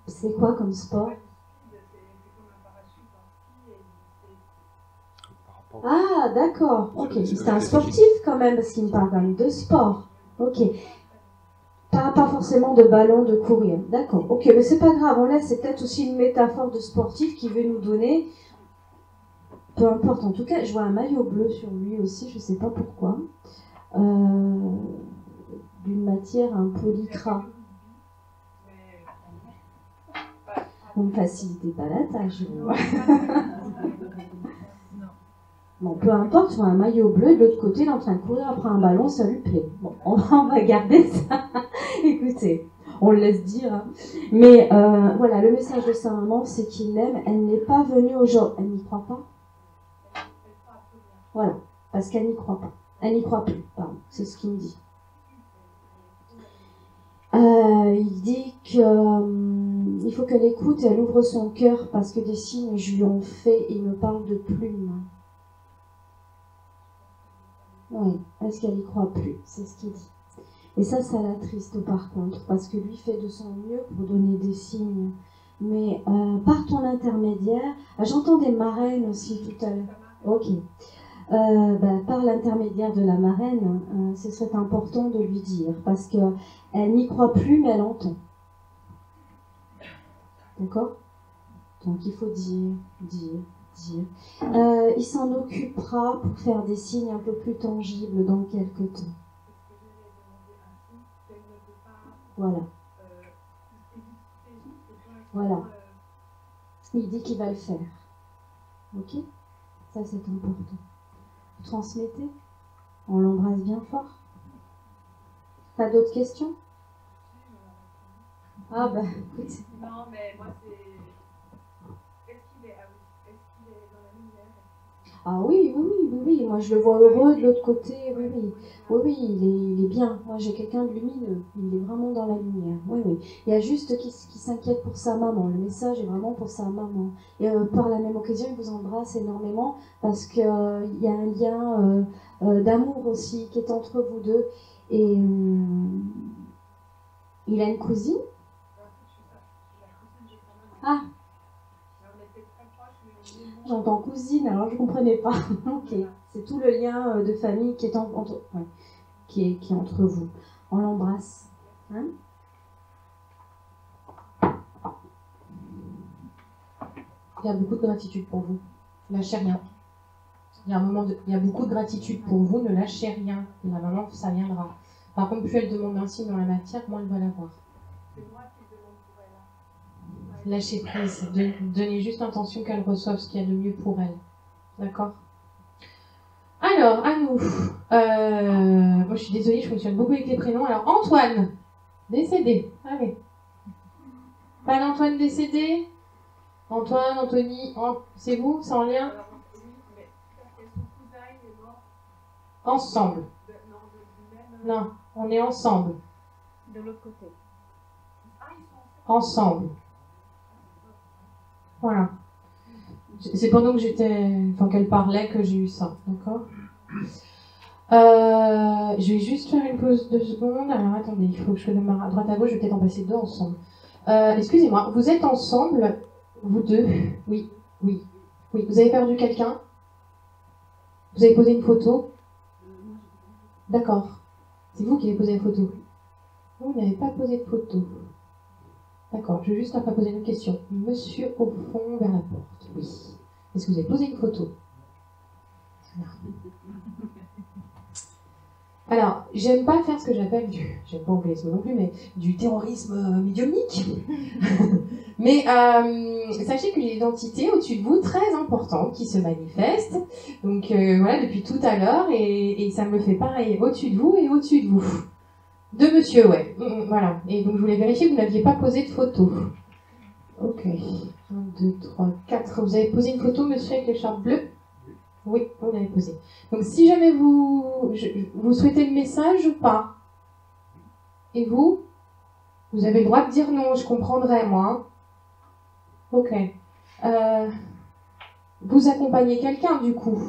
A: C'est quoi comme sport? Ah, d'accord. Ok, c'est un sportif quand même, parce qu'il me parle quand même de sport. Ok. Pas forcément de ballon de courir. D'accord, ok, mais c'est pas grave, on laisse, c'est peut-être aussi une métaphore de sportif qui veut nous donner. Peu importe, en tout cas, je vois un maillot bleu sur lui aussi, je sais pas pourquoi. D'une matière un peu lycra. Vous ne me facilitez pas la tâche. Bon, peu importe, sur un maillot bleu, de l'autre côté, il est en train de courir après un ballon, ça lui plaît. Bon, on va garder ça. Écoutez, on le laisse dire. Hein. Mais voilà, le message de sa maman, c'est qu'il l'aime. Elle n'est pas venue aujourd'hui. Elle n'y croit pas. Voilà, parce qu'elle n'y croit pas. Elle n'y croit plus, pardon, c'est ce qu'il me dit. Il dit qu'il faut qu'elle écoute et elle ouvre son cœur parce que des signes je lui ont fait et il me parle de plumes. Oui, est-ce qu'elle n'y croit plus? C'est ce qu'il dit. Et ça l'attriste par contre, parce que lui fait de son mieux pour donner des signes. Mais par ton intermédiaire, j'entends des marraines aussi tout à l'heure. Ok. Par l'intermédiaire de la marraine, ce serait important de lui dire, parce qu'elle n'y croit plus, mais elle entend. D'accord? Donc il faut dire. Il s'en occupera pour faire des signes un peu plus tangibles dans quelques temps. Voilà. Voilà. Il dit qu'il va le faire. Ok? Ça c'est important. Vous transmettez? On l'embrasse bien fort. Pas d'autres questions? Ah bah écoute.
E: Non, mais moi c'est. Est-ce qu'il est dans la lumière?
A: Ah oui, moi je le vois heureux de l'autre côté, oui, il est bien. Moi j'ai quelqu'un de lumineux, il est vraiment dans la lumière, oui. Il y a juste qui s'inquiète pour sa maman, le message est vraiment pour sa maman. Et par la même occasion, il vous embrasse énormément parce qu'il y a un lien d'amour aussi qui est entre vous deux. Et il a une cousine? Ah, j'entends cousine, alors je ne comprenais pas. Ok, c'est tout le lien de famille qui est, qui est entre vous. On l'embrasse. Hein?
C: Il y a beaucoup de gratitude pour vous. Ne lâchez rien. Il y a beaucoup de gratitude pour vous, ne lâchez rien. La maman, ça viendra. Par contre, plus elle demande un signe dans la matière, moins elle va l'avoir.
E: C'est moi qui demande pour elle.
C: Lâchez prise. Donnez juste l'intention qu'elle reçoive ce qu'il y a de mieux pour elle. D'accord? Alors, à nous. Moi, je suis désolée, je fonctionne beaucoup avec les prénoms. Alors, Antoine, décédé. Allez. Pas d'Antoine décédé? Antoine, Anthony, c'est vous? C'est en lien?
E: Oui, mais son cousin est mort.
C: Ensemble. Non, on est ensemble.
E: De l'autre côté. Ah, ils sont
C: Ensemble. Voilà. C'est pendant que qu'elle parlait que j'ai eu ça, d'accord? Je vais juste faire une pause de 2 secondes. Alors attendez, il faut que je fasse à droite à gauche, je vais peut-être en passer 2 ensemble. Excusez-moi, vous êtes ensemble, vous deux? Oui. Vous avez perdu quelqu'un? Vous avez posé une photo? D'accord. C'est vous qui avez posé la photo? Vous n'avez pas posé de photo. D'accord, je vais juste après poser une question. Monsieur au fond vers la porte, oui. Est-ce que vous avez posé une photo? Alors, j'aime pas faire ce que j'appelle j'aime pas employer ce mot non plus, mais du terrorisme médiumnique. Mais sachez qu'il y a une entité au-dessus de vous très importante qui se manifeste. Donc voilà, depuis tout à l'heure, et ça me fait pareil au-dessus de vous et au-dessus de vous. De monsieur, ouais. Voilà. Et donc je voulais vérifier que vous n'aviez pas posé de photo. Ok. 1, 2, 3, 4. Vous avez posé une photo, monsieur, avec l'écharpe bleue? Oui, vous l'avez posé. Donc si jamais vous souhaitez le message ou pas? Et vous? Vous avez le droit de dire non, je comprendrai, moi. Ok. Vous accompagnez quelqu'un, du coup?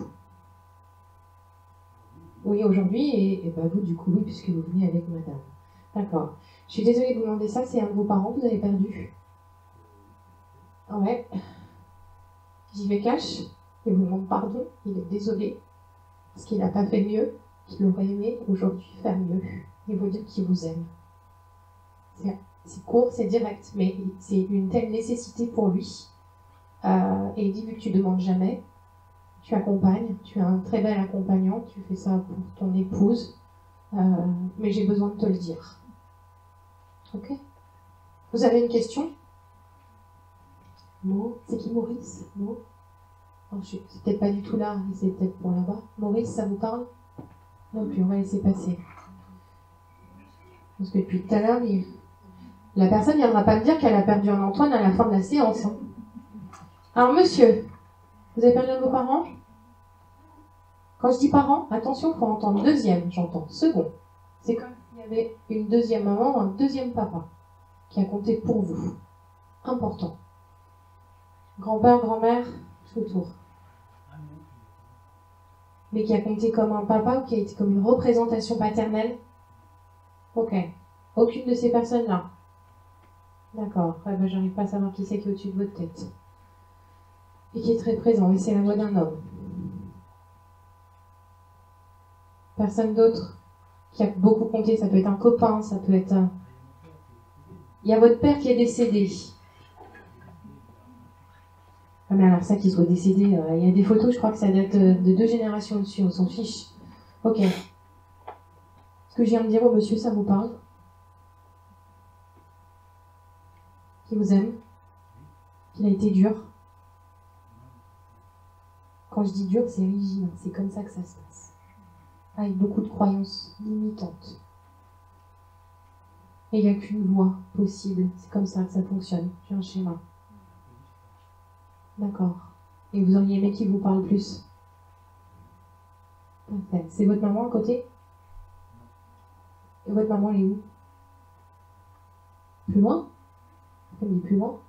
C: Oui, aujourd'hui, et vous, du coup, oui, puisque vous venez avec madame. D'accord. Je suis désolée de vous demander ça, c'est un de vos parents que vous avez perdu? Ouais. J'y vais cash. Il vous demande pardon, il est désolé, parce qu'il n'a pas fait mieux, qu'il aurait aimé aujourd'hui faire mieux, et vous dire qu'il vous aime. C'est court, c'est direct, mais c'est une telle nécessité pour lui. Et il dit, vu que tu demandes jamais, tu accompagnes, tu es un très bel accompagnant, tu fais ça pour ton épouse, mais j'ai besoin de te le dire. Ok? Vous avez une question? Mo? C'est qui Maurice? Mo? Oh, c'est peut-être pas du tout là, c'est peut-être pour là-bas. Maurice, ça vous parle? Non plus, on va laisser passer. Parce que depuis tout à l'heure, la personne ne viendra pas me dire qu'elle a perdu un Antoine à la fin de la séance. Hein. Alors, monsieur, vous avez perdu un de vos parents? Quand je dis parents, attention, il faut entendre deuxième, j'entends second. C'est comme s'il y avait une deuxième maman ou un deuxième papa qui a compté pour vous. Important. Grand-père, grand-mère, tout autour. Mais qui a compté comme un papa ou qui a été comme une représentation paternelle? Ok. Aucune de ces personnes-là. D'accord. Ah ben, j'arrive pas à savoir qui c'est qui est au-dessus de votre tête. Et qui est très présent. Et c'est la voix d'un homme. Personne d'autre qui a beaucoup compté. Ça peut être un copain, ça peut être un... Il y a votre père qui est décédé. Ah mais alors ça, qu'il soit décédé, il y a des photos, je crois que ça date de 2 générations dessus, on s'en fiche. Ok. Ce que je viens de dire au monsieur, ça vous parle? Qui vous aime? Qu'il a été dur? Quand je dis dur, c'est rigide, c'est comme ça que ça se passe. Avec beaucoup de croyances limitantes. Et il n'y a qu'une voie possible, c'est comme ça que ça fonctionne. J'ai un schéma. D'accord. Et vous auriez aimé qui vous parle plus? Parfait. C'est votre maman à côté? Et votre maman, elle est où? Plus loin? Elle est plus loin?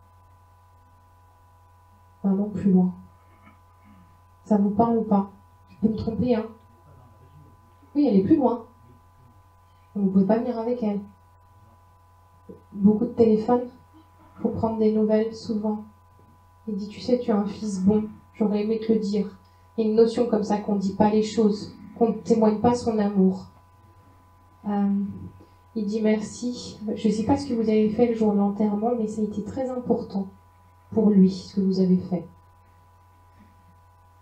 C: Maman, plus loin. Ça vous parle ou pas? Je peux me tromper, hein? Oui, elle est plus loin. Vous ne pouvez pas venir avec elle. Beaucoup de téléphones. Il faut prendre des nouvelles souvent. Il dit, tu sais, tu as un fils bon. J'aurais aimé te le dire. Il y a une notion comme ça qu'on ne dit pas les choses, qu'on ne témoigne pas son amour. Il dit merci. Je ne sais pas ce que vous avez fait le jour de l'enterrement, mais ça a été très important pour lui, ce que vous avez fait.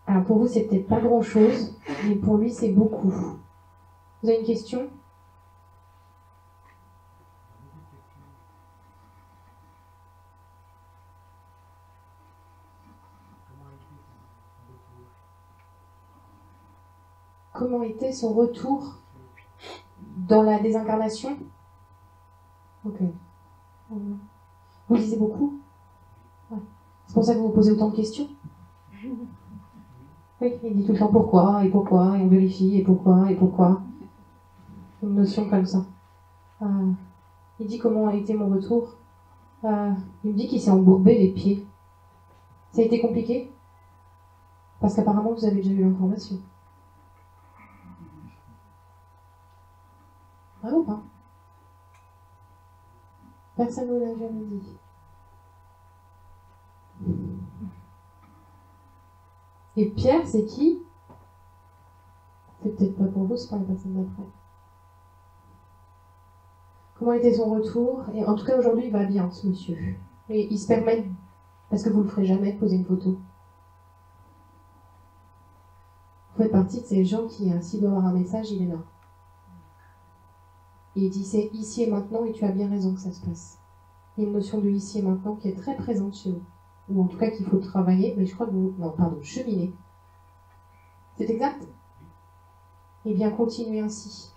C: Alors pour vous, c'est peut-être pas grand-chose, mais pour lui, c'est beaucoup. Vous avez une question? Comment était son retour dans la désincarnation? Ok. Vous lisez beaucoup? Ouais. C'est pour ça que vous vous posez autant de questions? Oui, il dit tout le temps pourquoi, et pourquoi, et on vérifie, et pourquoi. Une notion comme ça. Il dit comment a été mon retour. Il me dit qu'il s'est embourbé les pieds. Ça a été compliqué? Parce qu'apparemment vous avez déjà eu l'information. Ah ou pas? Personne ne l'a jamais dit. Et Pierre, c'est qui? C'est peut-être pas pour vous, c'est pas la personne d'après. Comment était son retour? Et en tout cas, aujourd'hui, il va bien, ce monsieur. Et il se permet, parce que vous ne le ferez jamais, de poser une photo. Vous faites partie de ces gens qui, s'il doit avoir un message, il est là. Et il dit, c'est ici et maintenant, et tu as bien raison que ça se passe. Il y a une notion de ici et maintenant qui est très présente chez vous. Ou en tout cas qu'il faut travailler, mais je crois que vous... Non, pardon, cheminer. C'est exact? Eh bien, continuez ainsi.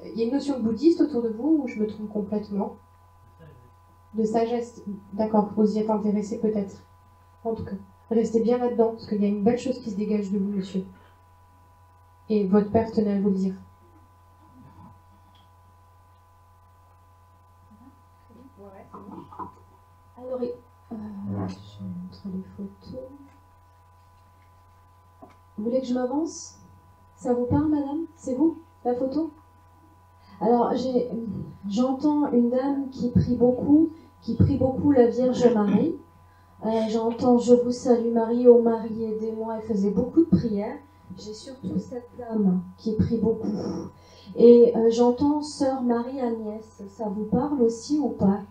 C: Il y a une notion de bouddhiste autour de vous, ou je me trompe complètement? De sagesse. D'accord, vous y êtes intéressé peut-être. En tout cas, restez bien là-dedans, parce qu'il y a une belle chose qui se dégage de vous, monsieur. Et votre père tenait à vous le dire.
A: Alors, je vais montrer les photos. Vous voulez que je m'avance? Ça vous parle, madame? C'est vous, la photo? Alors, j'entends une dame qui prie beaucoup la Vierge Marie. J'entends « Je vous salue Marie, ô Marie, aidez-moi ». Elle faisait beaucoup de prières. J'ai surtout cette dame qui prie beaucoup. Et j'entends sœur Marie-Agnès. Ça vous parle aussi ou pas?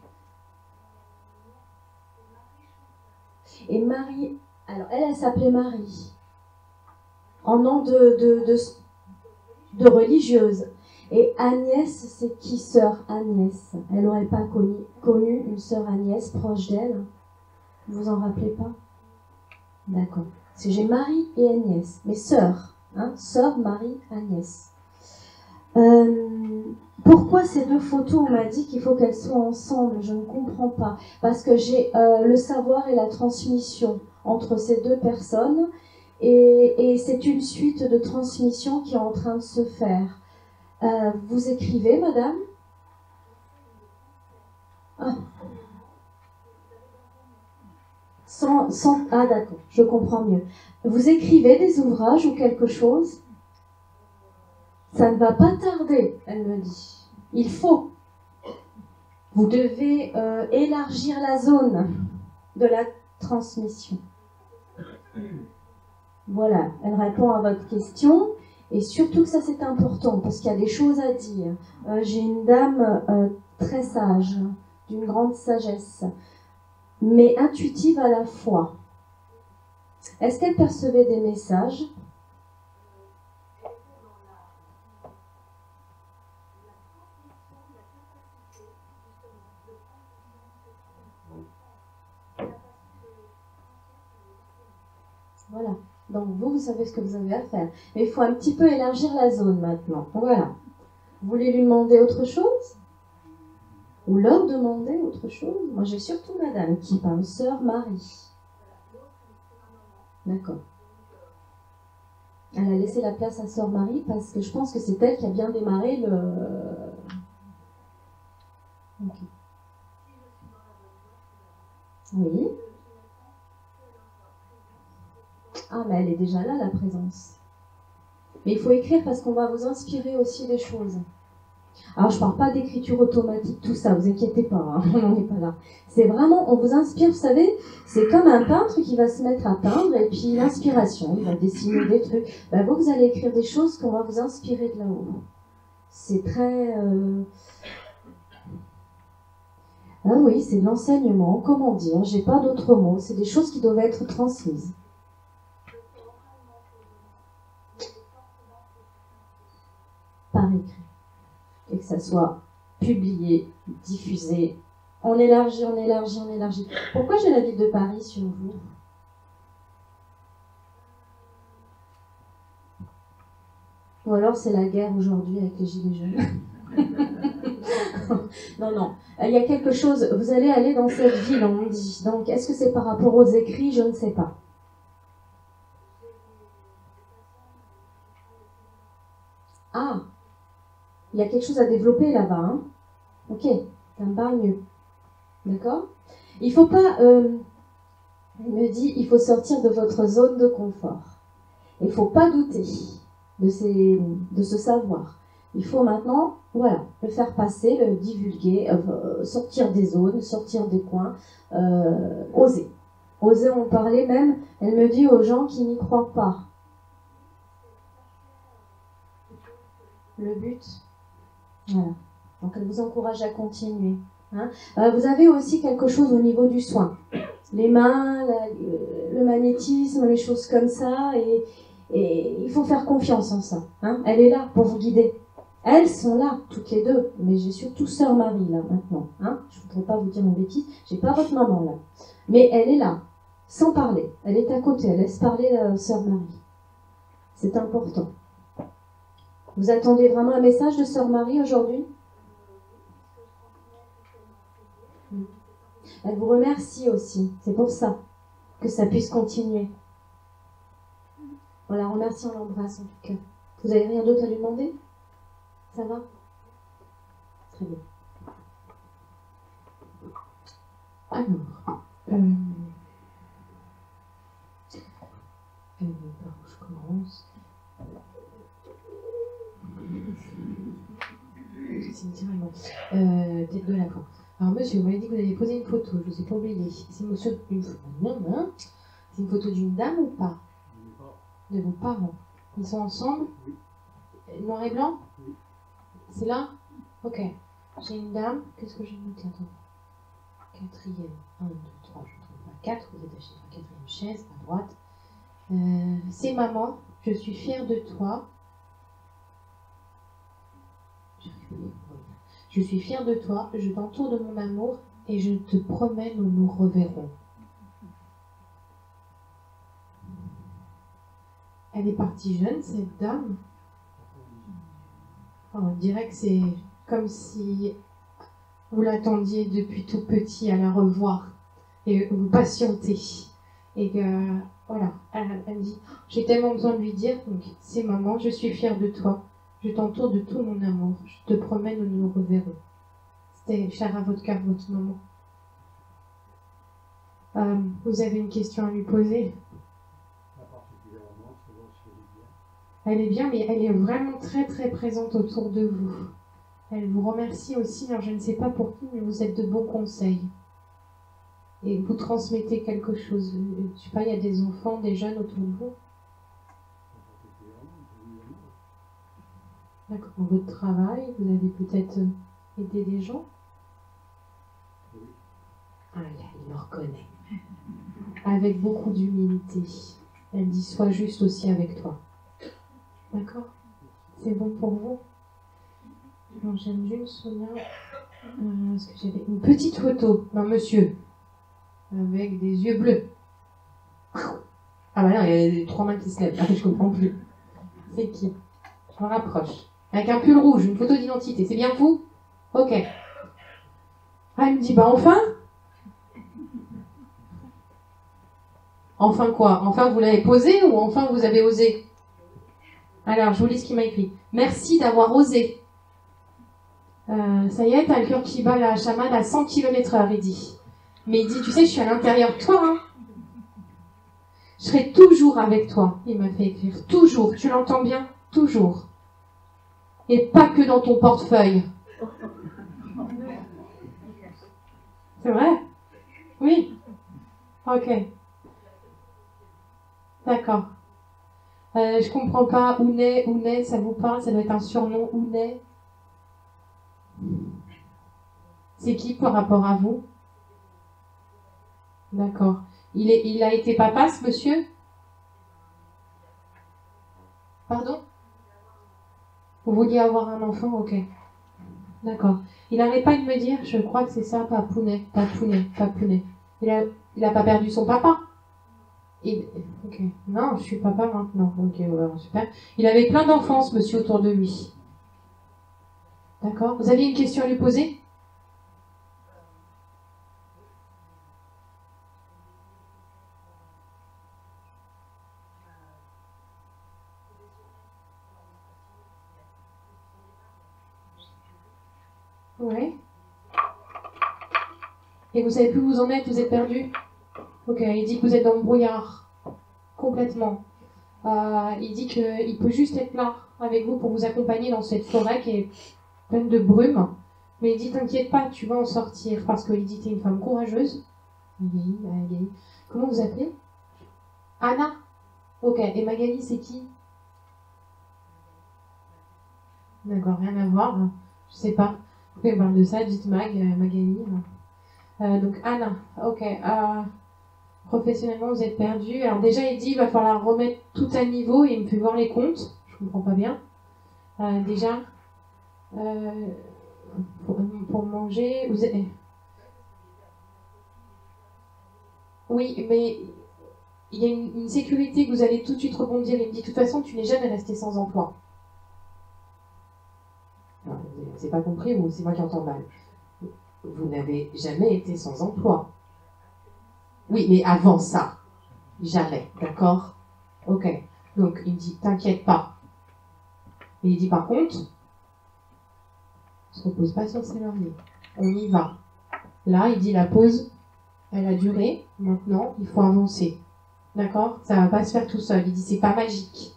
A: Et Marie, alors elle s'appelait Marie, en nom de religieuse. Et Agnès, c'est qui, sœur Agnès? Elle n'aurait pas connu une sœur Agnès proche d'elle? Vous en rappelez pas? D'accord. Parce que j'ai Marie et Agnès, mes sœurs, hein, sœur Marie-Agnès. Pourquoi ces deux photos, on m'a dit qu'il faut qu'elles soient ensemble? Je ne comprends pas. Parce que j'ai le savoir et la transmission entre ces deux personnes, et c'est une suite de transmission qui est en train de se faire. Vous écrivez, madame? Ah. Ah, d'accord, je comprends mieux. Vous écrivez des ouvrages ou quelque chose? Ça ne va pas tarder, elle me dit. Il faut. Vous devez élargir la zone de la transmission. Voilà, elle répond à votre question. Et surtout que ça, c'est important, parce qu'il y a des choses à dire. J'ai une dame très sage, d'une grande sagesse, mais intuitive à la fois. Est-ce qu'elle percevait des messages? Voilà. Donc vous savez ce que vous avez à faire. Mais il faut un petit peu élargir la zone maintenant. Voilà. Vous voulez lui demander autre chose? Ou leur demander autre chose? Moi j'ai surtout madame qui parle, sœur Marie. D'accord. Elle a laissé la place à sœur Marie parce que je pense que c'est elle qui a bien démarré le... Okay. Oui. Ah, mais elle est déjà là, la présence. Mais il faut écrire parce qu'on va vous inspirer aussi des choses. Alors, je ne parle pas d'écriture automatique, tout ça, vous inquiétez pas, hein, on n'en est pas là. C'est vraiment, on vous inspire, vous savez, c'est comme un peintre qui va se mettre à peindre et puis l'inspiration, il va dessiner des trucs. Ben, vous allez écrire des choses qu'on va vous inspirer de là-haut. C'est très... Ah oui, c'est de l'enseignement, comment dire, j'ai pas d'autres mots, c'est des choses qui doivent être transmises. Par écrit. Et que ça soit publié, diffusé. On élargit, on élargit, on élargit. Pourquoi j'ai la ville de Paris sur vous? Ou alors c'est la guerre aujourd'hui avec les gilets jaunes. Non, non. Il y a quelque chose, vous allez aller dans cette ville, on dit. Donc, est-ce que c'est par rapport aux écrits? Je ne sais pas. Ah, il y a quelque chose à développer là-bas. Hein? Ok, ça me parle mieux. D'accord? Il faut pas... il me dit, il faut sortir de votre zone de confort. Il ne faut pas douter de ce savoir. Il faut maintenant, voilà, le faire passer, le divulguer, sortir des zones, sortir des coins, oser. Oser en parler même, elle me dit aux gens qui n'y croient pas. Le but, voilà. Donc elle vous encourage à continuer. Hein. Vous avez aussi quelque chose au niveau du soin. Les mains, le magnétisme, les choses comme ça, et il faut faire confiance en ça. Hein. Elle est là pour vous guider. Elles sont là, toutes les deux, mais j'ai surtout sœur Marie là maintenant. Hein. Je ne voudrais pas vous dire une bêtise, j'ai pas votre maman là. Mais elle est là, sans parler. Elle est à côté, elle laisse parler sœur Marie. C'est important. Vous attendez vraiment un message de sœur Marie aujourd'hui? Elle vous remercie aussi, c'est pour ça que ça puisse continuer. On la remercie, on l'embrasse en tout cas. Vous avez rien d'autre à lui demander? Ça va? Très bien. Alors, par où je commence? Tête de la fin. Alors monsieur, vous m'avez dit que vous avez posé une photo, je ne vous ai pas oublié. C'est une photo d'une dame ou pas? De vos parents. Ils sont ensemble? Noir et blanc?
C: C'est là? Ok. J'ai une dame. Qu'est-ce que j'ai noté? Attends. Quatrième. 1, 2, 3, je ne trouve pas 4. Vous êtes acheté la quatrième chaise, à droite. C'est maman. Je suis fière de toi. Je suis fière de toi. Je t'entoure de mon amour et je te promets, nous nous reverrons. Elle est partie jeune, cette dame. On dirait que c'est comme si vous l'attendiez depuis tout petit à la revoir et vous patientez. Et que, voilà, elle dit, j'ai tellement besoin de lui dire, donc c'est maman, je suis fière de toi, je t'entoure de tout mon amour, je te promets, nous nous reverrons. C'était cher à votre cœur, votre maman. Vous avez une question à lui poser? Elle est bien, mais elle est vraiment très très présente autour de vous. Elle vous remercie aussi, alors je ne sais pas pour qui, mais vous êtes de bons conseils. Et vous transmettez quelque chose. Je sais pas, il y a des enfants, des jeunes autour de vous. D'accord, dans votre travail, vous avez peut-être aidé des gens? Ah là, il me reconnaît. Avec beaucoup d'humilité. Elle dit, sois juste aussi avec toi. D'accord? C'est bon pour vous? Alors, j'aime bien Sonia. Est-ce que j'avais une petite photo d'un monsieur avec des yeux bleus? Ah bah non, il y a 3 mains qui se lèvent. Ah, je comprends plus. C'est qui? Je me rapproche. Avec un pull rouge, une photo d'identité. C'est bien vous? Ok. Ah, il me dit, bah enfin? Enfin quoi? Enfin vous l'avez posé ou enfin vous avez osé? Alors, je vous lis ce qu'il m'a écrit. Merci d'avoir osé. Ça y est, t'as le cœur qui bat la chamade à 100 km/h, il dit. Mais il dit, tu sais, je suis à l'intérieur de toi. Hein. Je serai toujours avec toi, il m'a fait écrire. Toujours, tu l'entends bien? Toujours. Et pas que dans ton portefeuille. C'est vrai? Oui. Ok. D'accord. Je comprends pas. Ounet, ça vous parle? Ça doit être un surnom. Ounet. C'est qui par rapport à vous? D'accord. Il a été papa, ce monsieur? Pardon? Vous vouliez avoir un enfant? Ok. D'accord. Il n'arrête pas de me dire, je crois que c'est ça, Papounet. Il a pas perdu son papa? Ok. Non, je suis papa maintenant. Ok, voilà, super. Il avait plein d'enfants, ce monsieur, autour de lui. D'accord. Vous aviez une question à lui poser? Oui. Et vous savez plus où vous en êtes, vous êtes perdu? Ok, il dit que vous êtes dans le brouillard. Complètement. Il dit qu'il peut juste être là avec vous pour vous accompagner dans cette forêt qui est pleine de brume. Mais il dit, t'inquiète pas, tu vas en sortir. Parce qu'il dit, t'es une femme courageuse. Magali. Comment vous appelez? Anna? Ok, et Magali, c'est qui? D'accord, rien à voir. Je sais pas. Vous pouvez parler de ça, dites Magali. Donc Anna, ok. Professionnellement, vous êtes perdu. Alors déjà, il dit, il va falloir remettre tout à niveau. Et il me fait voir les comptes. Je comprends pas bien. Déjà, pour manger, vous êtes... Oui, mais il y a une sécurité que vous allez tout de suite rebondir. Il me dit, de toute façon, tu n'es jamais resté sans emploi. C'est pas compris ou c'est moi qui entends mal? Vous n'avez jamais été sans emploi. Oui, mais avant ça, jamais, d'accord? Ok. Donc, il me dit, t'inquiète pas. Mais il dit, par contre, on se repose pas sur ses lauriers. On y va. Là, il dit, la pause, elle a duré. Maintenant, il faut avancer. D'accord? Ça va pas se faire tout seul. Il dit, c'est pas magique.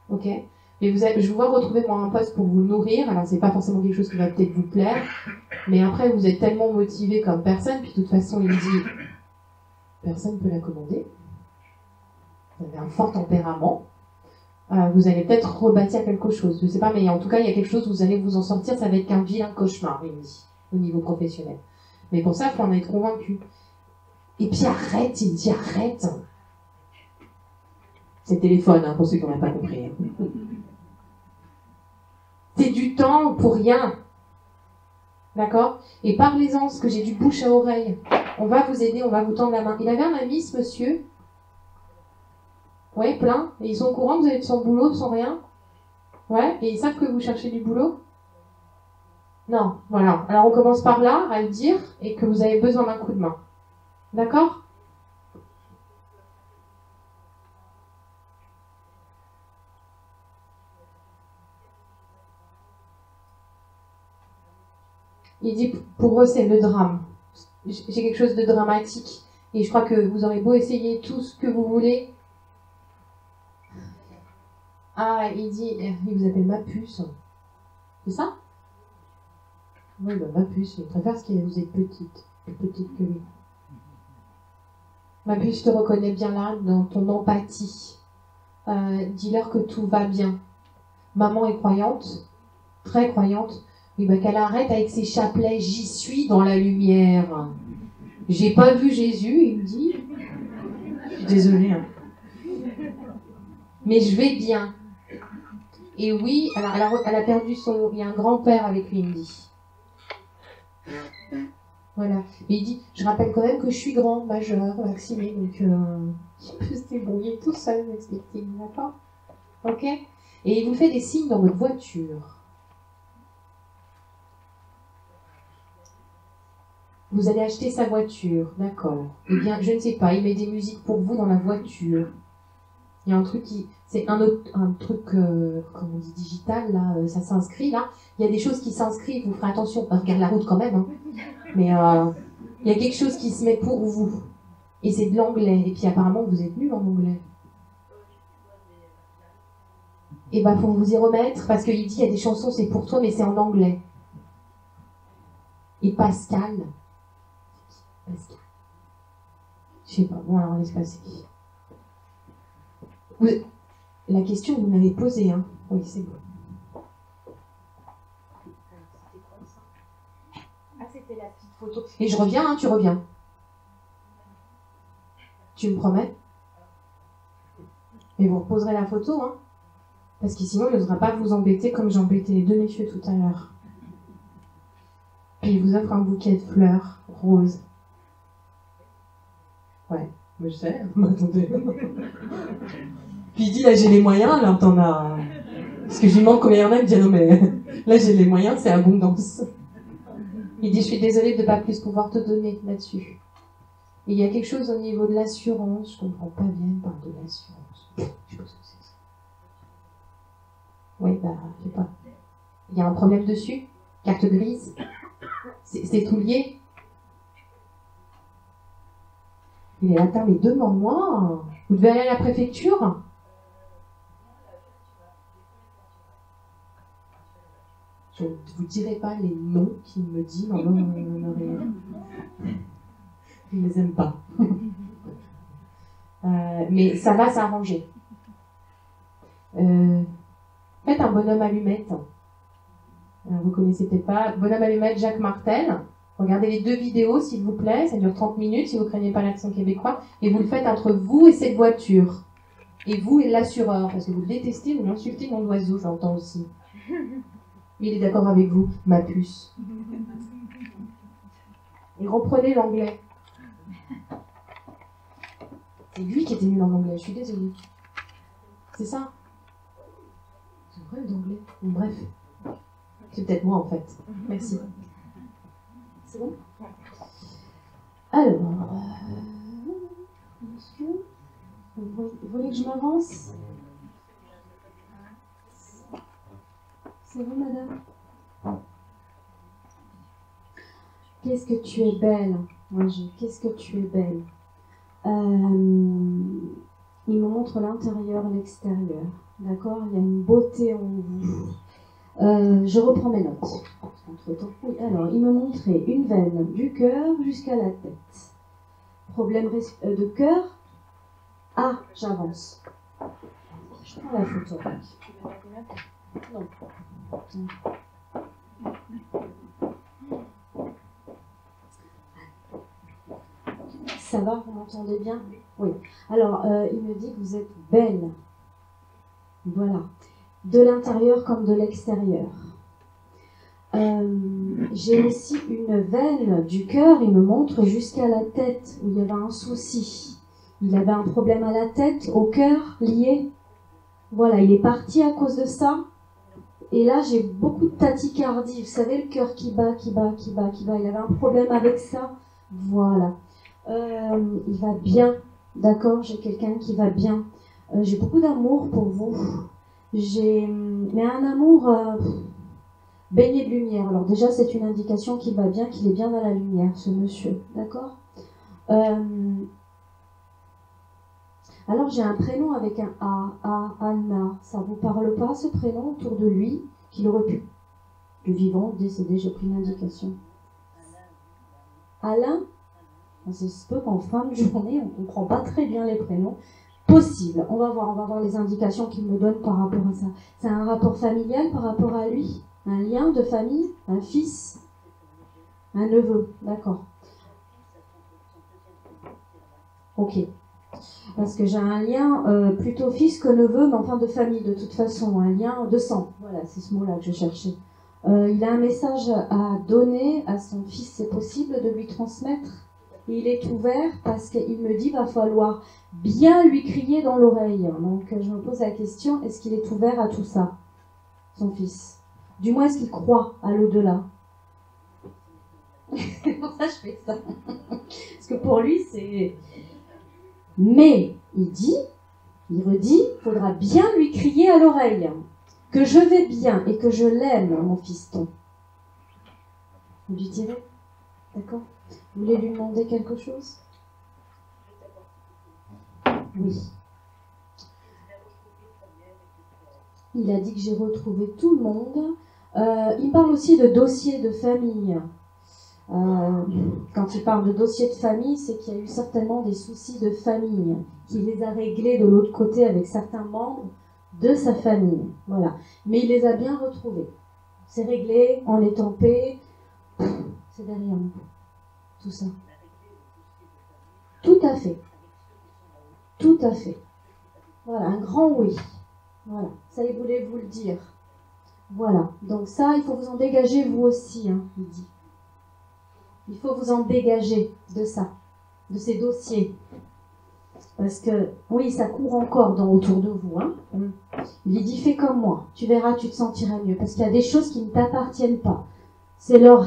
C: Ok? Mais je vous vois retrouver moi un poste pour vous nourrir. Alors, c'est pas forcément quelque chose qui va peut-être vous plaire. Mais après, vous êtes tellement motivé comme personne. Puis, de toute façon, il me dit, personne ne peut la commander. Vous avez un fort tempérament. vous allez peut-être rebâtir quelque chose. Je sais pas, mais en tout cas, il y a quelque chose, vous allez vous en sortir, ça va être qu'un vilain cauchemar, il me dit, au niveau professionnel. Mais pour ça, il faut en être convaincu. Et puis arrête, il me dit arrête. C'est le téléphone, hein, pour ceux qui n'ont pas compris. Hein. C'est du temps pour rien. D'accord? Et parlez-en, parce que j'ai du bouche à oreille. On va vous aider, on va vous tendre la main. Il avait un ami, ce monsieur? Ouais, plein. Et ils sont au courant que vous êtes sans boulot, sans rien? Ouais, et ils savent que vous cherchez du boulot? Non, voilà. Alors on commence par là, à le dire, et que vous avez besoin d'un coup de main. D'accord? Il dit, pour eux, c'est le drame. J'ai quelque chose de dramatique. Et je crois que vous aurez beau essayer tout ce que vous voulez. Ah, il dit, il vous appelle ma puce. C'est ça? Oui, bah, ma puce. Il préfère ce que vous êtes petite. Plus petite que lui. Ma puce, je te reconnais bien là, dans ton empathie. Dis-leur que tout va bien. Maman est croyante. Très croyante. Oui, bah qu'elle arrête avec ses chapelets. J'y suis dans la lumière. J'ai pas vu Jésus, il me dit. Je suis désolée. Hein. Mais je vais bien. Et oui, alors elle a perdu son... Il y a un grand-père avec lui, il me dit. Voilà. Et il dit, je rappelle quand même que je suis grand, majeur, vacciné, donc il peut se débrouiller tout seul, m'explique-t-il. D'accord? Ok? Et il vous fait des signes dans votre voiture. Vous allez acheter sa voiture, d'accord. Eh bien, je ne sais pas, il met des musiques pour vous dans la voiture. Il y a un truc qui... C'est un truc, comment on dit, digital, là, ça s'inscrit, là. Il y a des choses qui s'inscrivent, vous ferez attention. Regarde la route quand même, hein. Mais il y a quelque chose qui se met pour vous. Et c'est de l'anglais. Et puis apparemment, vous êtes nul en anglais. Et bah, faut vous y remettre, parce qu'il dit, il y a des chansons, c'est pour toi, mais c'est en anglais. Et Pascal... Je sais pas, bon alors laisse passer. La question vous m'avez posée, hein. Oui, c'est bon. Ah, c'était la petite photo. Et je reviens, hein, tu reviens. Tu me promets? Et vous reposerez la photo, hein. Parce que sinon, il n'osera pas vous embêter comme j'ai embêté les deux messieurs tout à l'heure. Puis il vous offre un bouquet de fleurs roses. Ouais, mais je sais, attendez. Puis il dit, là j'ai les moyens, là t'en as... Parce que je lui demande combien il y en a, il me dit, non mais là j'ai les moyens, c'est abondance. Il dit, je suis désolée de ne pas plus pouvoir te donner là-dessus. Et il y a quelque chose au niveau de l'assurance, je comprends pas bien, il parle de l'assurance. Je sais pas ce que c'est ça. Oui, bah, je sais pas. Il y a un problème dessus? Carte grise? C'est tout lié? Il est là, attends, mais demande-moi. Vous devez aller à la préfecture? Je ne vous dirai pas les noms qu'il me dit dans l'oreille. Je ne les aime pas. Mais ça va s'arranger. Faites un bonhomme allumette. Vous connaissez peut-être pas. Bonhomme allumette, Jacques Martel. Regardez les deux vidéos, s'il vous plaît. Ça dure 30 minutes, si vous ne craignez pas l'accent québécois. Et vous le faites entre vous et cette voiture. Et vous et l'assureur. Parce que vous le détestez, vous l'insultez, nom d'oiseau, j'entends aussi. Mais il est d'accord avec vous, ma puce. Et reprenez l'anglais. C'est lui qui était nul en anglais, je suis désolée. C'est ça? C'est vrai d'anglais. Bon, bref. C'est peut-être moi en fait. Merci. C'est bon? Alors, monsieur, vous voulez que je m'avance? C'est bon, madame? Qu'est-ce que tu es belle, Angie, qu'est-ce que tu es belle. Il me montre l'intérieur, l'extérieur. D'accord? Il y a une beauté en vous. Je reprends mes notes. Entre-temps, oui, alors, il me montrait une veine du cœur jusqu'à la tête. Problème de cœur? Ah, j'avance. Je
A: Je prends la photo. Non. Ça va, vous m'entendez bien? Oui. Alors, il me dit que vous êtes belle. Voilà. De l'intérieur comme de l'extérieur. J'ai aussi une veine du cœur, il me montre jusqu'à la tête, où il y avait un souci. Il avait un problème à la tête, au cœur, lié. Voilà, il est parti à cause de ça. Et là, j'ai beaucoup de tachycardie. Vous savez, le cœur qui bat, qui bat, qui bat, qui bat. Il avait un problème avec ça. Voilà. Il va bien. D'accord, j'ai quelqu'un qui va bien. J'ai beaucoup d'amour pour vous. Mais un amour baigné de lumière. Alors déjà, c'est une indication qu'il va bien, qu'il est bien dans la lumière, ce monsieur. D'accord. Alors, j'ai un prénom avec un A, Anna. Ça vous parle pas, ce prénom, autour de lui, qu'il aurait pu, de vivant, décédé, j'ai pris une indication. Alain. C'est ce peu qu'en fin de journée, on ne comprend pas très bien les prénoms. Possible. On va voir les indications qu'il me donne par rapport à ça. C'est un rapport familial par rapport à lui? Un lien de famille? Un fils? Un neveu? D'accord. Ok. Parce que j'ai un lien plutôt fils que neveu, mais enfin de famille de toute façon. Un lien de sang. Voilà, c'est ce mot-là que je cherchais. Il a un message à donner à son fils. C'est possible de lui transmettre? Il est ouvert parce qu'il me dit qu'il va falloir bien lui crier dans l'oreille. Donc je me pose la question, est-ce qu'il est ouvert à tout ça, son fils? Du moins, est-ce qu'il croit à l'au-delà? C'est pour ça que je fais ça. Parce que pour lui, c'est... Mais, il redit, il faudra bien lui crier à l'oreille que je vais bien et que je l'aime, mon fiston. Vous lui direz? D'accord? Vous voulez lui demander quelque chose? Oui. Il a dit que j'ai retrouvé tout le monde. Il parle aussi de dossier de famille. Quand il parle de dossier de famille, c'est qu'il y a eu certainement des soucis de famille, qu'il les a réglés de l'autre côté avec certains membres de sa famille. Voilà. Mais il les a bien retrouvés. C'est réglé, on est en paix. C'est derrière nous. Tout ça. Tout à fait. Tout à fait. Voilà, un grand oui. Voilà, ça il voulait vous le dire. Voilà, donc ça, il faut vous en dégager vous aussi, hein, il dit. Il faut vous en dégager de ça, de ces dossiers. Parce que, oui, ça court encore autour de vous. Hein. Il dit, fais comme moi, tu verras, tu te sentiras mieux. Parce qu'il y a des choses qui ne t'appartiennent pas. C'est leur...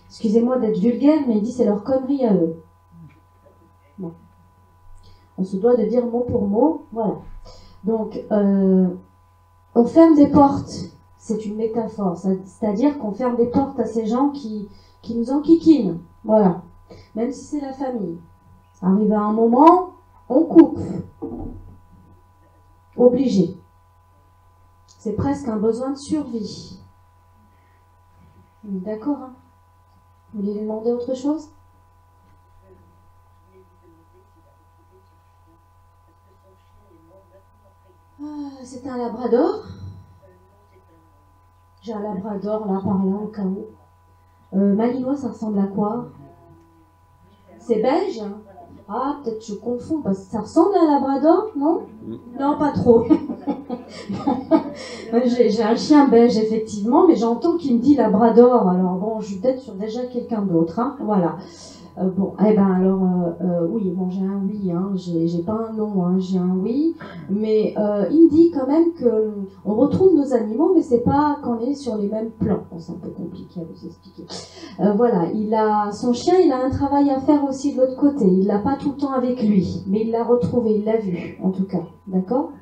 A: Excusez-moi d'être vulgaire, mais il dit c'est leur connerie à eux. Bon. On se doit de dire mot pour mot, voilà. Donc, on ferme des portes, c'est une métaphore, c'est-à-dire qu'on ferme des portes à ces gens qui nous enquiquinent, voilà. Même si c'est la famille. Arrive à un moment, on coupe. Obligé. C'est presque un besoin de survie. D'accord, hein? Vous voulez lui demander autre chose? C'est un labrador. J'ai un labrador là, par là, au cas où. Malinois, ça ressemble à quoi? C'est beige, hein? Ah, peut-être je confonds, parce que ça ressemble à un labrador, non? Non, pas trop. J'ai un chien beige, effectivement, mais j'entends qu'il me dit labrador. Alors bon, je suis peut-être sur déjà quelqu'un d'autre, hein? Voilà. Bon, eh ben alors, oui, bon, j'ai un oui, hein, j'ai pas un non, hein, j'ai un oui, mais il me dit quand même que on retrouve nos animaux, mais c'est pas qu'on est sur les mêmes plans. Bon, c'est un peu compliqué à vous expliquer. Voilà, son chien, il a un travail à faire aussi de l'autre côté. Il l'a pas tout le temps avec lui, mais il l'a retrouvé, il l'a vu, en tout cas, d'accord?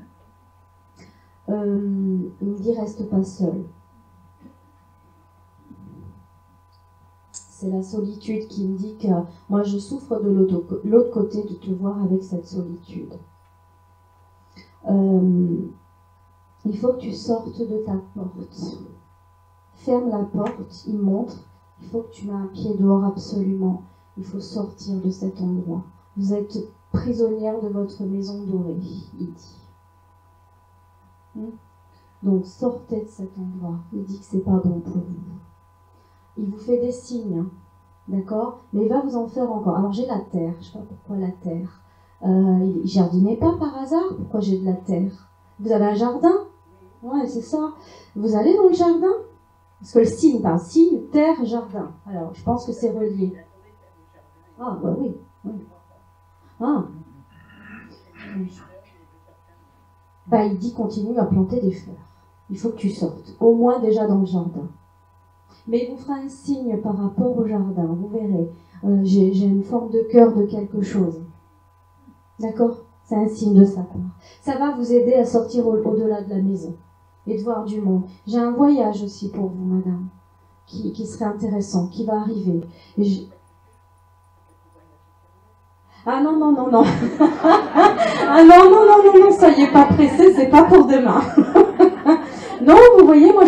A: Il me dit reste pas seul. C'est la solitude qui me dit que moi je souffre de l'autre côté de te voir avec cette solitude. Il faut que tu sortes de ta porte. Ferme la porte, il montre. Il faut que tu mets un pied dehors absolument. Il faut sortir de cet endroit. Vous êtes prisonnière de votre maison dorée, il dit. Donc sortez de cet endroit. Il dit que c'est pas bon pour vous. Il vous fait des signes, hein. D'accord? Mais il va vous en faire encore. Alors j'ai la terre. Je sais pas pourquoi la terre. Il jardinait pas par hasard. Pourquoi j'ai de la terre? Vous avez un jardin? Ouais, c'est ça. Vous allez dans le jardin? Parce que le signe, par signe, terre, jardin. Alors, je pense que c'est relié. Ah, bah oui. Oui. Ah. Bah, il dit continue à planter des fleurs. Il faut que tu sortes. Au moins déjà dans le jardin. Mais il vous fera un signe par rapport au jardin. Vous verrez. J'ai une forme de cœur de quelque chose. D'accord? C'est un signe de sa part. Ça va vous aider à sortir au-delà de la maison et de voir du monde. J'ai un voyage aussi pour vous, madame, qui serait intéressant, qui va arriver. Ah non, non, non, non. Ah non, non, non, non, non, soyez pas pressés, c'est pas pour demain. Non, vous voyez, moi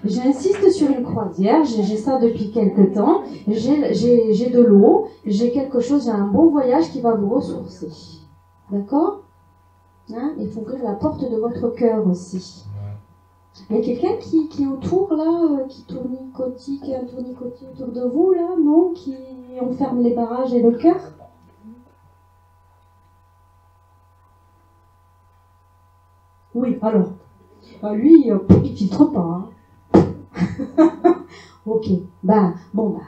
A: j'insiste sur une croisière, j'ai ça depuis quelque temps, j'ai de l'eau, j'ai quelque chose, j'ai un bon voyage qui va vous ressourcer. D'accord? Hein? Il faut ouvrir la porte de votre cœur aussi. Il y a quelqu'un qui est autour là, qui tournicotie, qui a un tournicotis autour de vous là, non? Qui enferme les barrages et le cœur? Oui, alors. Lui, il filtre pas. Hein. Ok. Bah, bon, bah,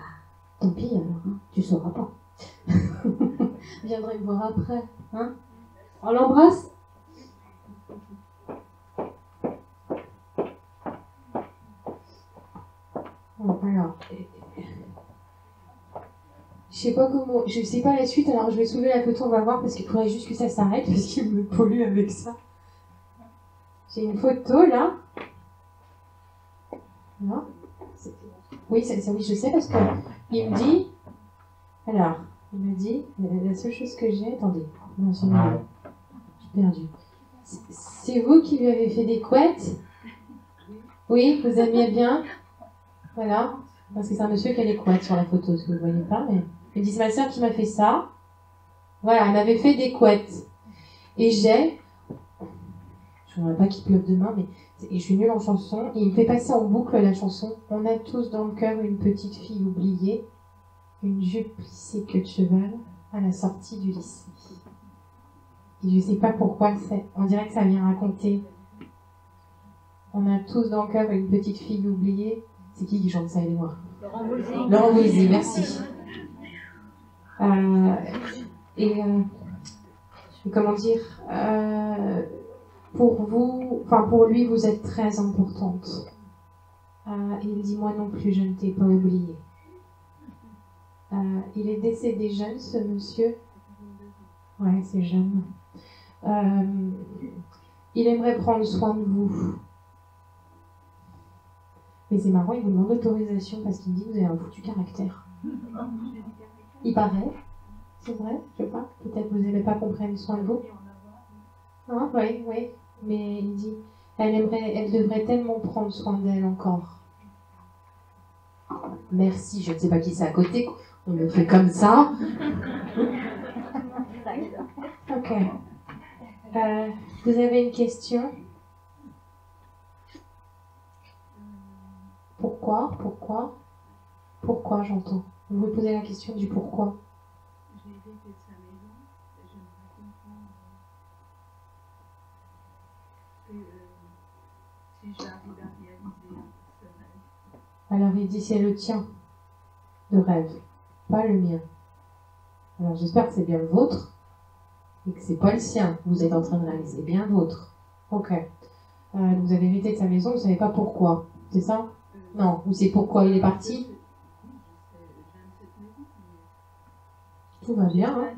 A: tant pis alors, hein. Tu sauras pas. Viendrai me voir après. Hein. On l'embrasse?
C: Bon, alors, je sais pas la suite, alors je vais soulever la photo, on va voir, parce qu'il faudrait juste que ça s'arrête, parce qu'il me pollue avec ça. J'ai une photo là. Là. Oui, oui, je sais, parce qu'il me dit. Alors, il m'a dit, la seule chose que j'ai. Attendez, non, c'est moi. J'ai perdu. C'est vous qui lui avez fait des couettes? Oui, vous aimiez bien? Voilà. Parce que c'est un monsieur qui a des couettes sur la photo, ce que vous ne voyez pas, mais. Il me dit, c'est ma soeur qui m'a fait ça. Voilà, elle m'avait fait des couettes. Et j'ai. Je ne voudrais pas qu'il pleuve demain, mais je suis nulle en chanson. Et il me fait passer en boucle la chanson. On a tous dans le cœur une petite fille oubliée, une jupe plissée queue de cheval à la sortie du lycée. Et je ne sais pas pourquoi, on dirait que ça vient raconter. On a tous dans le cœur une petite fille oubliée. C'est qui chante ça, aidez-moi? Laurent Voulzy, merci. Comment dire, pour lui, vous êtes très importante. Il dit, moi non plus, je ne t'ai pas oublié. Il est décédé jeune, ce monsieur. Ouais, c'est jeune. Il aimerait prendre soin de vous. Mais c'est marrant, il vous demande l'autorisation parce qu'il me dit que vous avez un foutu caractère. Il paraît. C'est vrai, je sais pas. Peut-être vous n'aimez pas qu'on prenne soin de vous. Hein, oui, oui. Mais il dit, elle devrait tellement prendre soin d'elle encore. Merci, je ne sais pas qui c'est à côté. On me fait comme ça. Ok. Vous avez une question? Pourquoi j'entends? Vous me posez la question du pourquoi.
E: J'ai hérité de sa maison et j'aimerais comprendre si j'arrive à réaliser ce rêve.
C: Alors il dit c'est le tien de rêve, pas le mien. Alors j'espère que c'est bien le vôtre et que c'est pas le sien que vous êtes en train de réaliser, c'est bien le vôtre. Ok. Vous avez hérité de sa maison, vous savez pas pourquoi, c'est ça? Non, ou c'est pourquoi il est parti? Tout va bien, hein?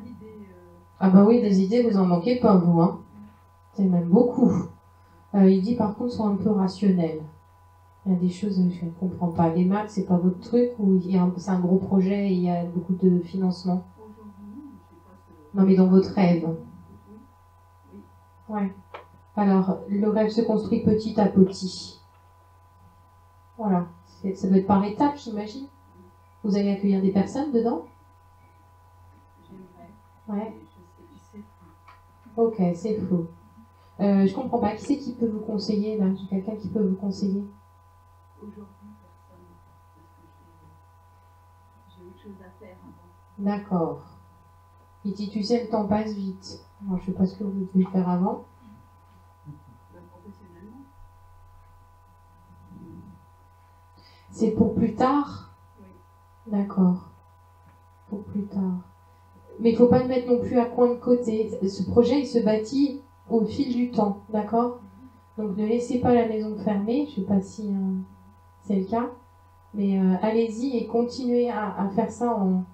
C: Ah bah oui, des idées, vous en manquez pas, vous, hein? C'est même beaucoup. Il dit par contre, sois un peu rationnel. Il y a des choses que je ne comprends pas. Les maths, c'est pas votre truc, ou c'est un gros projet et il y a beaucoup de financement? Non, mais dans votre rêve. Ouais. Alors, le rêve se construit petit à petit. Voilà. Ça doit être par étapes, j'imagine. Vous allez accueillir des personnes dedans? Ouais. Ok, c'est faux. Je comprends pas. Qui c'est qui peut vous conseiller là? J'ai quelqu'un qui peut vous conseiller.
F: Aujourd'hui, personne, parce que j'ai autre chose à faire avant.
C: D'accord. Il dit, tu sais, le temps passe vite. Moi, je sais pas ce que vous devez faire avant.
F: Professionnellement.
C: C'est pour plus tard?
F: Oui.
C: D'accord. Pour plus tard. Mais il faut pas le mettre non plus à coin de côté. Ce projet, il se bâtit au fil du temps, d'accord? Donc ne laissez pas la maison fermée. Je sais pas si c'est le cas. Mais allez-y et continuez à faire ça en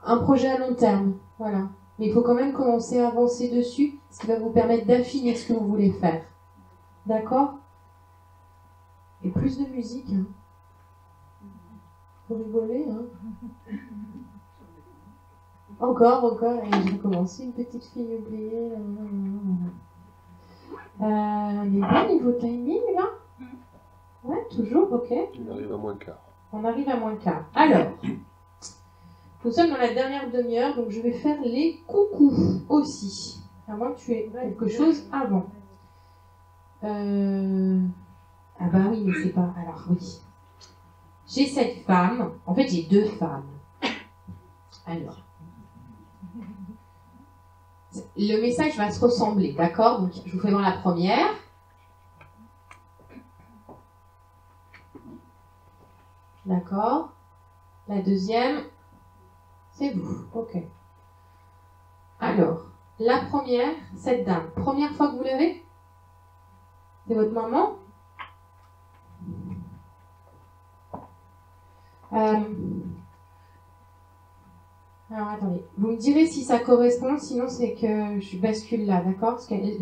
C: un projet à long terme. Voilà. Mais il faut quand même commencer à avancer dessus, ce qui va vous permettre d'affiner ce que vous voulez faire. D'accord? Et plus de musique. Hein. Vous rigolez, hein? Encore, et j'ai commencé une petite fille oubliée. On est bon niveau timing là? Ouais, toujours, ok.
D: On arrive à moins le quart.
C: On arrive à moins le quart. Alors, nous sommes dans la dernière demi-heure, donc je vais faire les coucous aussi. À moins que tu aies quelque chose avant. Ah bah oui, mais c'est pas... Alors oui. J'ai cette femme. En fait, j'ai deux femmes. Alors. Le message va se ressembler, d'accord? Donc, je vous fais voir la première. D'accord. La deuxième, c'est vous. Ok. Alors, la première, cette dame. Première fois que vous l'avez? C'est votre maman? Alors, attendez. Vous me direz si ça correspond, sinon c'est que je bascule là, d'accord? Parce qu'elles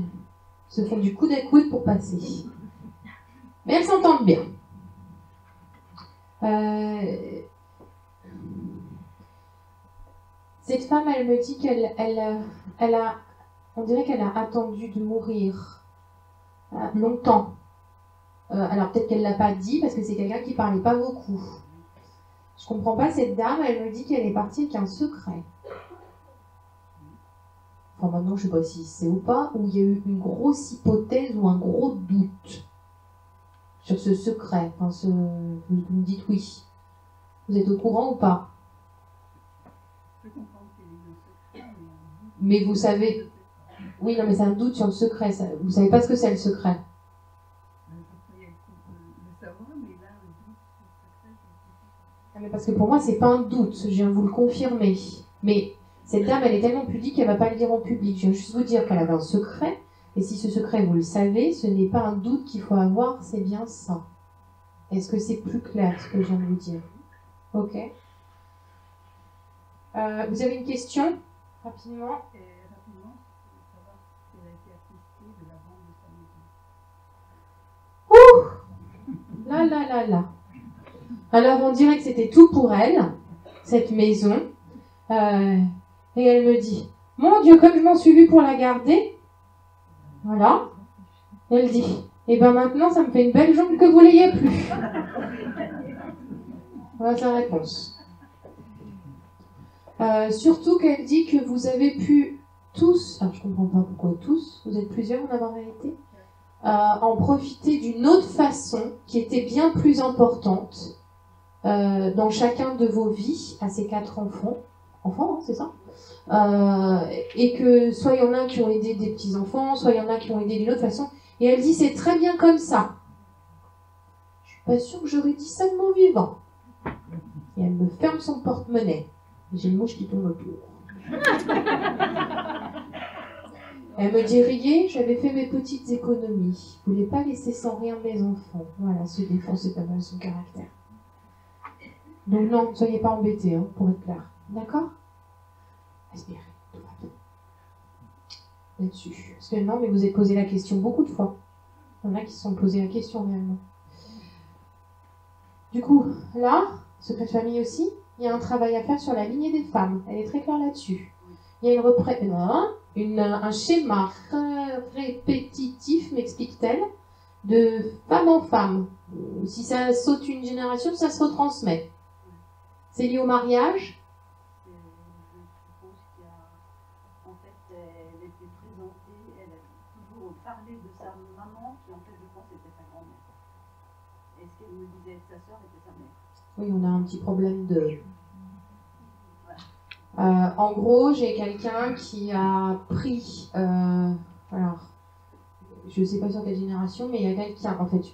C: se font du coude à coude pour passer. Mais elles s'entendent bien. Cette femme, elle me dit qu'elle a, on dirait qu'elle a attendu de mourir longtemps. Alors peut-être qu'elle l'a pas dit parce que c'est quelqu'un qui parlait pas beaucoup. Je comprends pas cette dame, elle me dit qu'elle est partie avec un secret. Enfin maintenant je sais pas si c'est ou pas, ou il y a eu une grosse hypothèse ou un gros doute sur ce secret. Enfin, vous me dites oui. Vous êtes au courant ou pas?
F: Je comprends qu'il y a eu un secret,
C: mais vous savez... Oui, non mais c'est un doute sur le secret. Vous savez pas ce que c'est le secret? Mais parce que pour moi, c'est pas un doute, je viens de vous le confirmer. Mais cette dame, elle est tellement pudique qu'elle va pas le dire en public. Je viens juste vous dire qu'elle avait un secret, et si ce secret, vous le savez, ce n'est pas un doute qu'il faut avoir, c'est bien ça. Est-ce que c'est plus clair, ce que je viens de vous dire? Ok. Vous avez une question? Rapidement.
F: Rapidement, savoir si elle a été attestée de la vente de sa maison.
C: Ouh! Là. Alors on dirait que c'était tout pour elle, cette maison. Et elle me dit, mon Dieu, comme je m'en suis vue pour la garder. Voilà. Elle dit, et ben maintenant ça me fait une belle jambe que vous l'ayez plus. Voilà sa réponse. Surtout qu'elle dit que vous avez pu tous, alors je comprends pas pourquoi tous, vous êtes plusieurs en avoir été, en profiter d'une autre façon qui était bien plus importante dans chacun de vos vies, à ces 4 enfants, hein, c'est ça, et que soit il y en a qui ont aidé des petits-enfants, soit il y en a qui ont aidé d'une autre façon, et elle dit c'est très bien comme ça. Je suis pas sûre que j'aurais dit ça de mon vivant. Et elle me ferme son porte-monnaie. J'ai une mouche qui tourne autour. Elle me dit, riez, j'avais fait mes petites économies. Je voulais pas laisser sans rien mes enfants. Voilà, se défoncer pas mal son caractère. Donc non, ne soyez pas embêtés, hein, pour être clair. D'accord? Respirez, tout va bien. Là-dessus. Parce que non, mais vous êtes posé la question beaucoup de fois. Il y en a qui se sont posé la question réellement. Du coup, là, secret de famille aussi, il y a un travail à faire sur la lignée des femmes. Elle est très claire là-dessus. Il y a un schéma répétitif, m'explique-t-elle, de femme en femme. Si ça saute une génération, ça se retransmet. C'est lié au mariage?
F: Je suppose qu'il y a... En fait, elle était présentée, toujours parlé de sa maman, qui en fait, je pense, était sa grand-mère. Et ce qu'elle me disait de sa sœur était sa mère.
C: Oui, on a un petit problème de... en gros, j'ai quelqu'un qui a pris... alors, je ne sais pas sur quelle génération, mais il y a quelqu'un, en fait,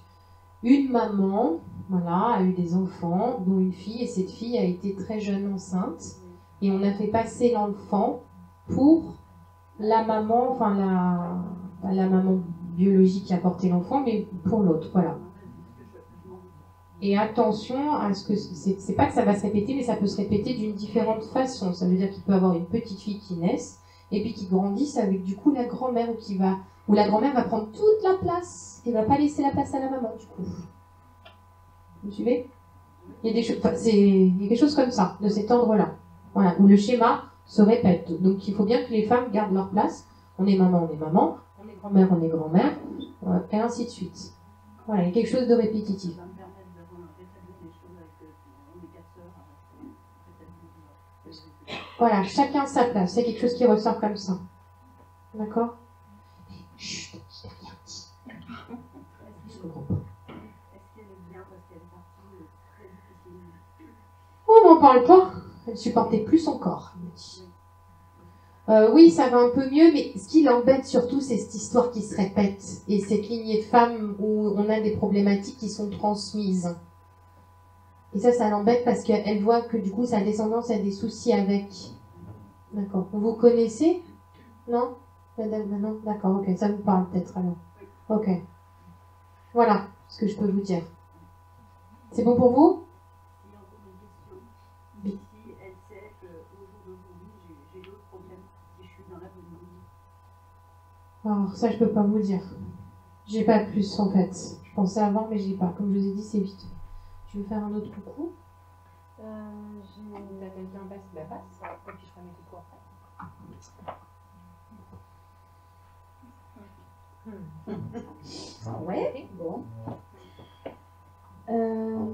C: une maman, voilà, a eu des enfants, dont une fille, et cette fille a été très jeune enceinte, et on a fait passer l'enfant pour la maman, enfin la maman biologique qui a porté l'enfant, mais pour l'autre, voilà. Et attention à ce que c'est pas que ça va se répéter, mais ça peut se répéter d'une différente façon. Ça veut dire qu'il peut avoir une petite fille qui naisse et puis qui grandisse avec du coup la grand-mère où la grand-mère va prendre toute la place et va pas laisser la place à la maman du coup. Vous me suivez? Il y a des choses, il y a quelque chose comme ça, de cet ordre-là. Voilà, où le schéma se répète. Donc il faut bien que les femmes gardent leur place. On est maman, on est maman. On est grand-mère, on est grand-mère. Et ainsi de suite. Voilà, il y a quelque chose de répétitif. Voilà, chacun sa place. C'est quelque chose qui ressort comme ça. D'accord? Chut, je t'ai rien dit. Je comprends pas.
F: Est-ce qu'elle est bien parce qu'elle est partie très difficile?
C: On n'en parle pas. Elle supportait plus son corps, il me dit. Oui, ça va un peu mieux, mais ce qui l'embête surtout, c'est cette histoire qui se répète. Et cette lignée de femmes où on a des problématiques qui sont transmises. Et ça l'embête parce qu'elle voit que du coup, sa descendance a des soucis avec. D'accord. Vous connaissez? Non? Non? D'accord, ok. Ça vous parle peut-être alors. Ok. Voilà ce que je peux vous dire. C'est bon pour vous?
F: Il y a encore une question. Si elle sait qu'au jour d'aujourd'hui, j'ai d'autres problèmes, si je suis dans la bonne ligne.
C: Alors, ça, je peux pas vous dire. J'ai pas plus en fait. Je pensais avoir, mais j'ai pas. Comme je vous ai dit, c'est vite. Tu veux faire un autre coucou?
G: T'as quelqu'un passe, bah passe. Et puis je ferai mes coucous après.
A: Ouais, bon. Alors.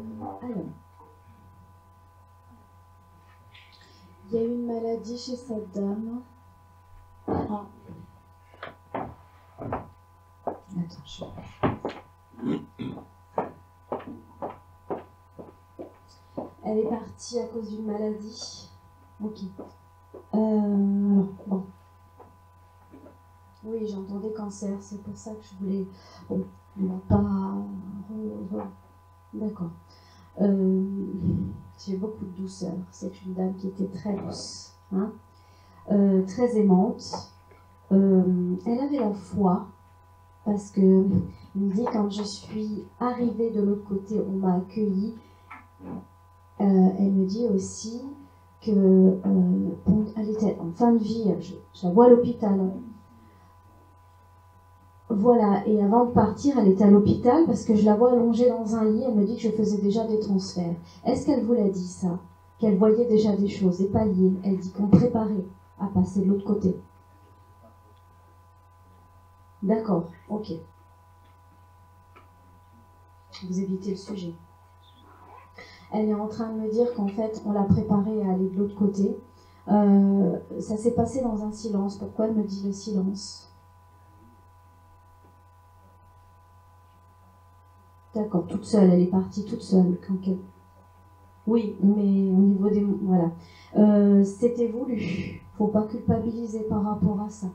A: Il y a eu une maladie chez cette dame. Ah. Attends, je... Elle est partie à cause d'une maladie. Ok. Alors, bon. Oui, j'entendais cancer, c'est pour ça que je voulais... Bon, on va pas... D'accord. J'ai beaucoup de douceur. C'est une dame qui était très douce, hein, très aimante. Elle avait la foi, parce que, il me dit, quand je suis arrivée de l'autre côté, on m'a accueillie. Elle me dit aussi que elle était en fin de vie, je la vois à l'hôpital. Voilà, et avant de partir, elle était à l'hôpital parce que je la vois allongée dans un lit. Elle me dit que je faisais déjà des transferts. Est-ce qu'elle vous l'a dit ça? Qu'elle voyait déjà des choses, des paliers? Elle dit qu'on préparait à passer de l'autre côté. D'accord, ok. Vous évitez le sujet. Elle est en train de me dire qu'en fait, on l'a préparée à aller de l'autre côté. Ça s'est passé dans un silence. Pourquoi elle me dit le silence? D'accord, toute seule, elle est partie toute seule. Oui, mais au niveau des... Voilà. C'était voulu. Faut pas culpabiliser par rapport à ça.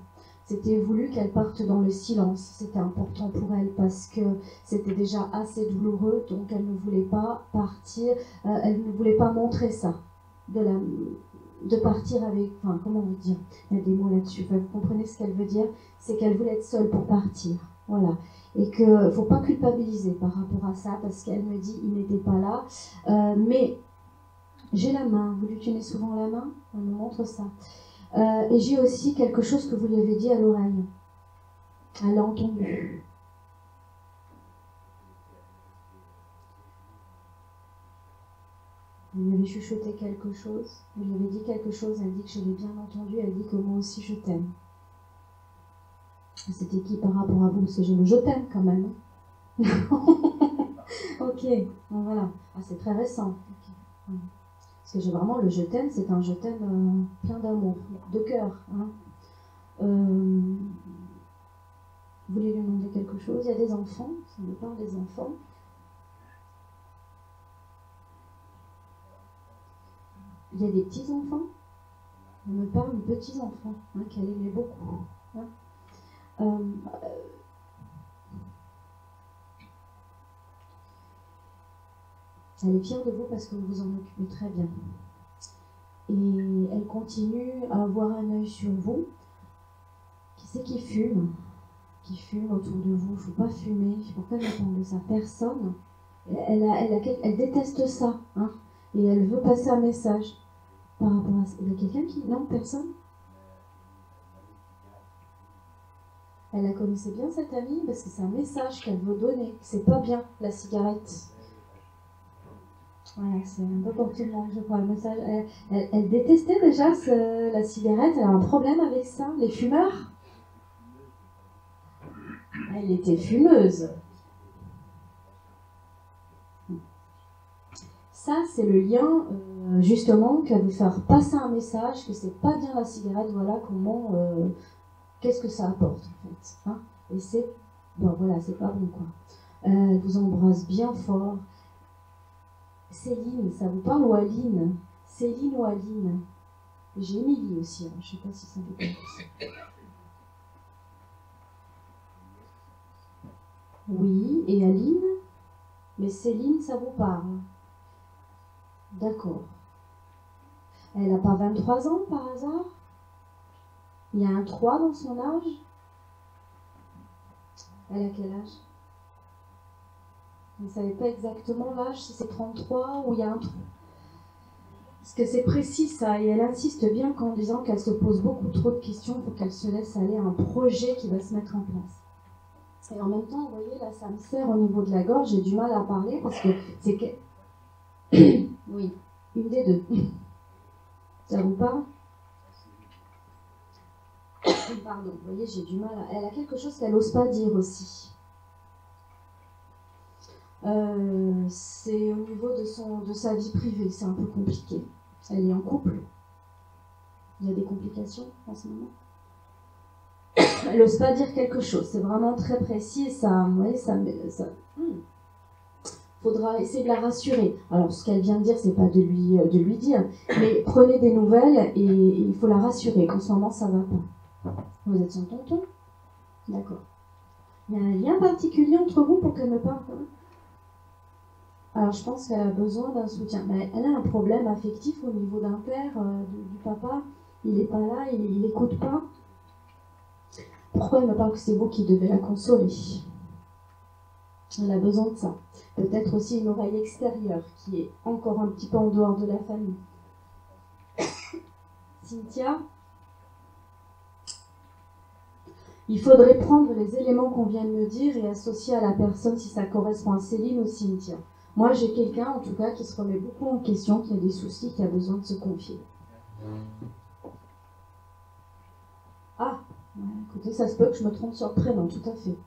A: C'était voulu qu'elle parte dans le silence. C'était important pour elle parce que c'était déjà assez douloureux, donc elle ne voulait pas partir, elle ne voulait pas montrer ça. De partir avec... Enfin, comment vous dire? Il y a des mots là-dessus. Vous comprenez ce qu'elle veut dire? C'est qu'elle voulait être seule pour partir. Voilà. Et qu'il ne faut pas culpabiliser par rapport à ça, parce qu'elle me dit, il n'était pas là. Mais j'ai la main, vous lui tenez souvent la main, on me montre ça. Et j'ai aussi quelque chose que vous lui avez dit à l'oreille. Elle l'a entendu. Vous lui avez chuchoté quelque chose, vous lui avez dit quelque chose, elle dit que je l'ai bien entendu, elle dit que moi aussi je t'aime. C'était qui par rapport à vous? Parce que j'ai le je t'aime quand même. Ok, bon, voilà. Ah, c'est très récent. Okay. Parce que j'ai vraiment le je t'aime, c'est un je t'aime plein d'amour, de cœur. Hein. Vous voulez lui demander quelque chose? Il y a des enfants, ça me parle des enfants. Il y a des petits-enfants. On me parle de petits-enfants, qu'elle aimait beaucoup. Elle est fière de vous parce que vous vous en occupez très bien. Et elle continue à avoir un œil sur vous. Qui c'est qui fume? Qui fume autour de vous? Il ne faut pas fumer. Pourquoi elle me parle de ça? Personne. Elle déteste ça. Et elle veut passer un message par rapport à ça. Il y a quelqu'un qui... Non, personne? Elle la connaissait bien, cette amie, parce que c'est un message qu'elle veut donner. C'est pas bien, la cigarette. Voilà, c'est un peu pour tout le monde, je crois, le message. Elle détestait déjà la cigarette, elle a un problème avec ça. Les fumeurs? Elle était fumeuse. Ça, c'est le lien, justement, qu'elle veut faire passer un message, que c'est pas bien la cigarette, voilà comment... qu'est-ce que ça apporte, en fait. Et c'est... Bon, voilà, c'est pas bon, quoi. Elle vous embrasse bien fort. Céline, ça vous parle ou Aline? Céline ou Aline? J'ai Émilie aussi, je sais pas si ça vous parle aussi. Oui, et Aline? Mais Céline, ça vous parle? D'accord. Elle n'a pas 23 ans par hasard? Il y a un 3 dans son âge? Elle a quel âge? Vous ne savez pas exactement l'âge, si c'est 33 ou il y a un 3. Parce que c'est précis ça, et elle insiste bien qu'en disant qu'elle se pose beaucoup trop de questions pour qu'elle se laisse aller à un projet qui va se mettre en place. Et en même temps, vous voyez, là, ça me serre au niveau de la gorge, j'ai du mal à parler parce que c'est que... Oui, une des deux. Ça vous parle? Pardon, vous voyez, j'ai du mal à... Elle a quelque chose qu'elle n'ose pas dire aussi. C'est au niveau de sa vie privée, c'est un peu compliqué. Elle est en couple. Il y a des complications en ce moment. Elle n'ose pas dire quelque chose, c'est vraiment très précis et ça, vous voyez, faudra essayer de la rassurer. Alors ce qu'elle vient de dire, c'est pas de lui dire, mais prenez des nouvelles et il faut la rassurer qu'en ce moment ça va pas. Vous êtes son tonton? D'accord. Il y a un lien particulier entre vous pour qu'elle me parle quand même? Alors je pense qu'elle a besoin d'un soutien. Mais elle a un problème affectif au niveau d'un père, du papa. Il n'est pas là, il n'écoute pas. Pourquoi elle me parle que c'est vous qui devez la consoler? Elle a besoin de ça. Peut-être aussi une oreille extérieure qui est encore un petit peu en dehors de la famille. Cynthia? Il faudrait prendre les éléments qu'on vient de me dire et associer à la personne si ça correspond à Céline ou Cynthia. Moi, j'ai quelqu'un, en tout cas, qui se remet beaucoup en question, qui a des soucis, qui a besoin de se confier. Ah, ouais, écoutez, ça se peut que je me trompe sur le prénom, tout à fait.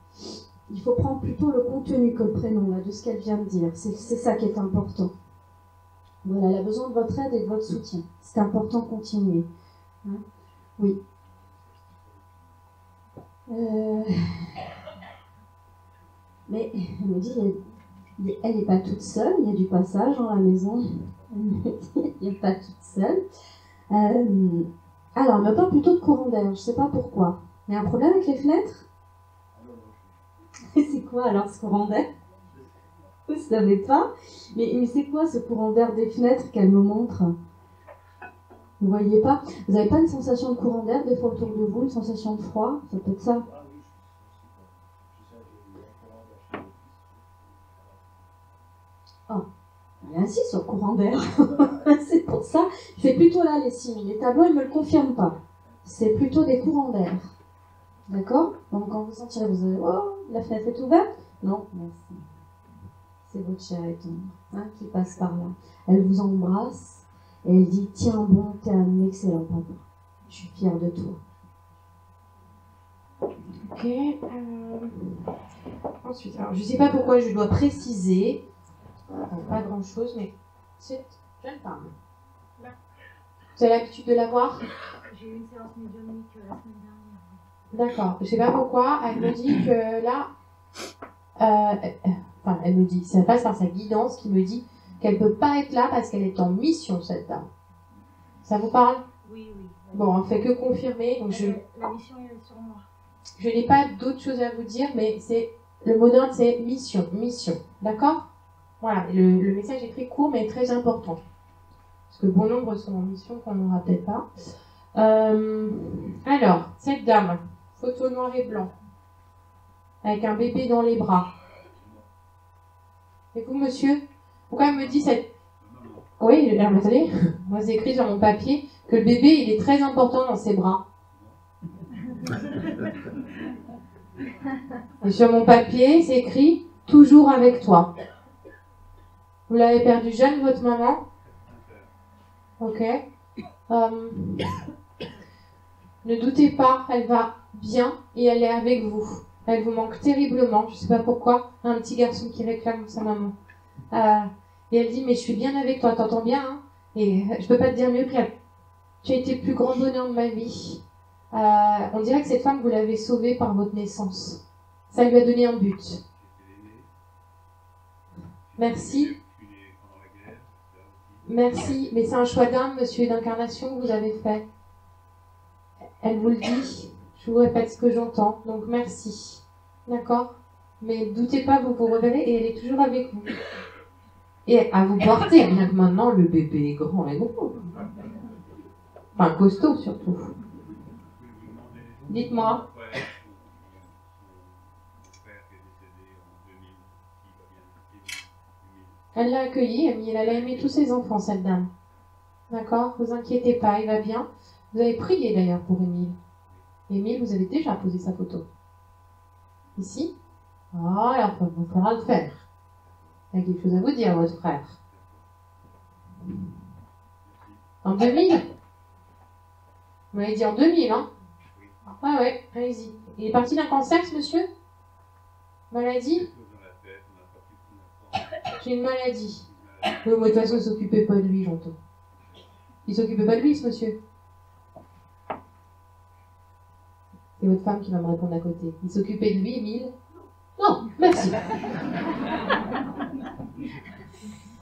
A: Il faut prendre plutôt le contenu que le prénom, là, de ce qu'elle vient de dire. C'est ça qui est important. Voilà, elle a besoin de votre aide et de votre soutien. C'est important de continuer. Oui. Mais elle me dit, elle n'est pas toute seule, il y a du passage dans la maison. Elle n'est pas toute seule. Alors, elle me parle plutôt de courant d'air, je ne sais pas pourquoi. Il y a un problème avec les fenêtres? C'est quoi alors ce courant d'air? Vous ne savez pas? Mais c'est quoi ce courant d'air des fenêtres qu'elle me montre? Vous voyez pas? Vous n'avez pas une sensation de courant d'air des fois autour de vous, une sensation de froid? Ça peut être ça. Oh, elle insiste sur le courant d'air. C'est pour ça. C'est plutôt là les signes. Les tableaux, ils ne me le confirment pas. C'est plutôt des courants d'air. D'accord? Donc quand vous sentirez, vous allez... Oh, la fenêtre est ouverte? Non, merci. C'est votre chair et tendre qui passe par là. Elle vous embrasse et elle dit, tiens bon, t'es un excellent papa. Je suis fière de toi. Ok. Ensuite, alors je ne sais pas pourquoi je dois préciser. Pas grand chose, mais c'est jeune femme. Vous avez l'habitude de la voir?
B: J'ai eu une séance médiumnique la semaine dernière.
C: D'accord. Je sais pas pourquoi. Elle me dit que là, enfin, elle me dit, ça passe par sa guidance qui me dit qu'elle peut pas être là parce qu'elle est en mission, cette dame. Ça vous parle?
F: Oui, oui.
C: Bon, on fait que confirmer. Donc
F: La mission est sur moi.
C: je n'ai pas d'autre chose à vous dire, mais c'est le mot d'ordre, c'est mission, mission. D'accord? Voilà. Le message est très court, mais très important. Parce que bon nombre sont en mission qu'on n'aura peut-être pas. Alors, cette dame, photo noir et blanc, avec un bébé dans les bras. Et vous, monsieur? Pourquoi elle me dit cette... Oui, alors, attendez, moi c'est écrit sur mon papier que le bébé, il est très important dans ses bras. Et sur mon papier, c'est écrit « Toujours avec toi ». Vous l'avez perdu jeune, votre maman? Ok. Ne doutez pas, elle va bien et elle est avec vous. Elle vous manque terriblement, je ne sais pas pourquoi. Un petit garçon qui réclame sa maman. Et elle dit, mais je suis bien avec toi, t'entends bien, hein? Et je peux pas te dire mieux que tu as été le plus grand bonheur de ma vie. On dirait que cette femme, vous l'avez sauvée par votre naissance. Ça lui a donné un but. Merci. Merci, mais c'est un choix d'âme, monsieur, et d'incarnation que vous avez fait. Elle vous le dit, je vous répète ce que j'entends, donc merci. D'accord? Mais doutez pas, vous vous reverrez et elle est toujours avec vous. Et à vous porter, rien que maintenant, le bébé est grand et gros. Enfin, costaud surtout. Dites-moi. Elle l'a accueilli, elle a aimé tous ses enfants, cette dame. D'accord? Vous inquiétez pas, il va bien. Vous avez prié d'ailleurs pour Émile. Émile, vous avez déjà posé sa photo. Ici? Ah, alors, il faudra le faire. Il y a quelque chose à vous dire, votre frère. En 2000? Vous m'avez dit en 2000, hein? Ah ouais, allez-y. Il est parti d'un cancer, ce monsieur? Maladie? J'ai une maladie. Mais de toute façon, il ne s'occupait pas de lui, j'entends. Il ne s'occupait pas de lui, ce monsieur? C'est votre femme qui va me répondre à côté. Il s'occupait de lui, Émile? Non, merci.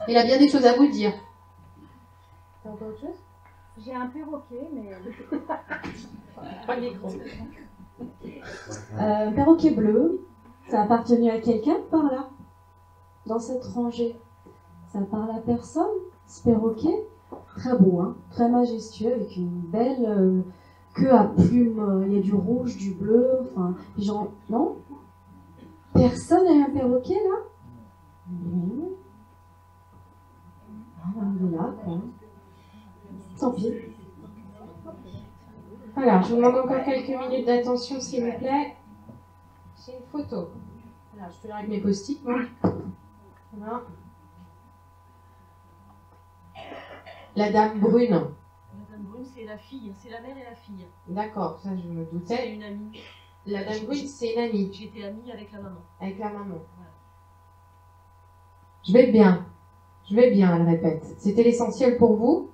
C: Il a bien des choses à vous dire. T'as encore autre chose?
F: J'ai un perroquet, mais...
C: Pas le micro.
A: Un perroquet bleu, ça a appartenu à quelqu'un par là, dans cette rangée. Ça parle à personne, ce perroquet. Très beau, hein, très majestueux, avec une belle queue à plumes. Il y a du rouge, du bleu, enfin, genre, non? Personne n'a eu un perroquet là? Non. Ah, on est là, quoi. Tant pis.
C: Alors, je vous demande encore quelques minutes d'attention, s'il vous plaît. J'ai une photo. Alors, je peux lire avec mes post-it, moi. Voilà. La dame brune.
F: Madame Brune, c'est la fille, c'est la mère et la fille.
C: D'accord, ça je me
F: C'est
C: doutais.
F: une amie.
C: La dame brune, c'est une amie.
F: J'étais amie avec la maman.
C: Avec la maman.
F: Voilà.
C: Je vais bien. Je vais bien, elle répète. C'était l'essentiel pour vous?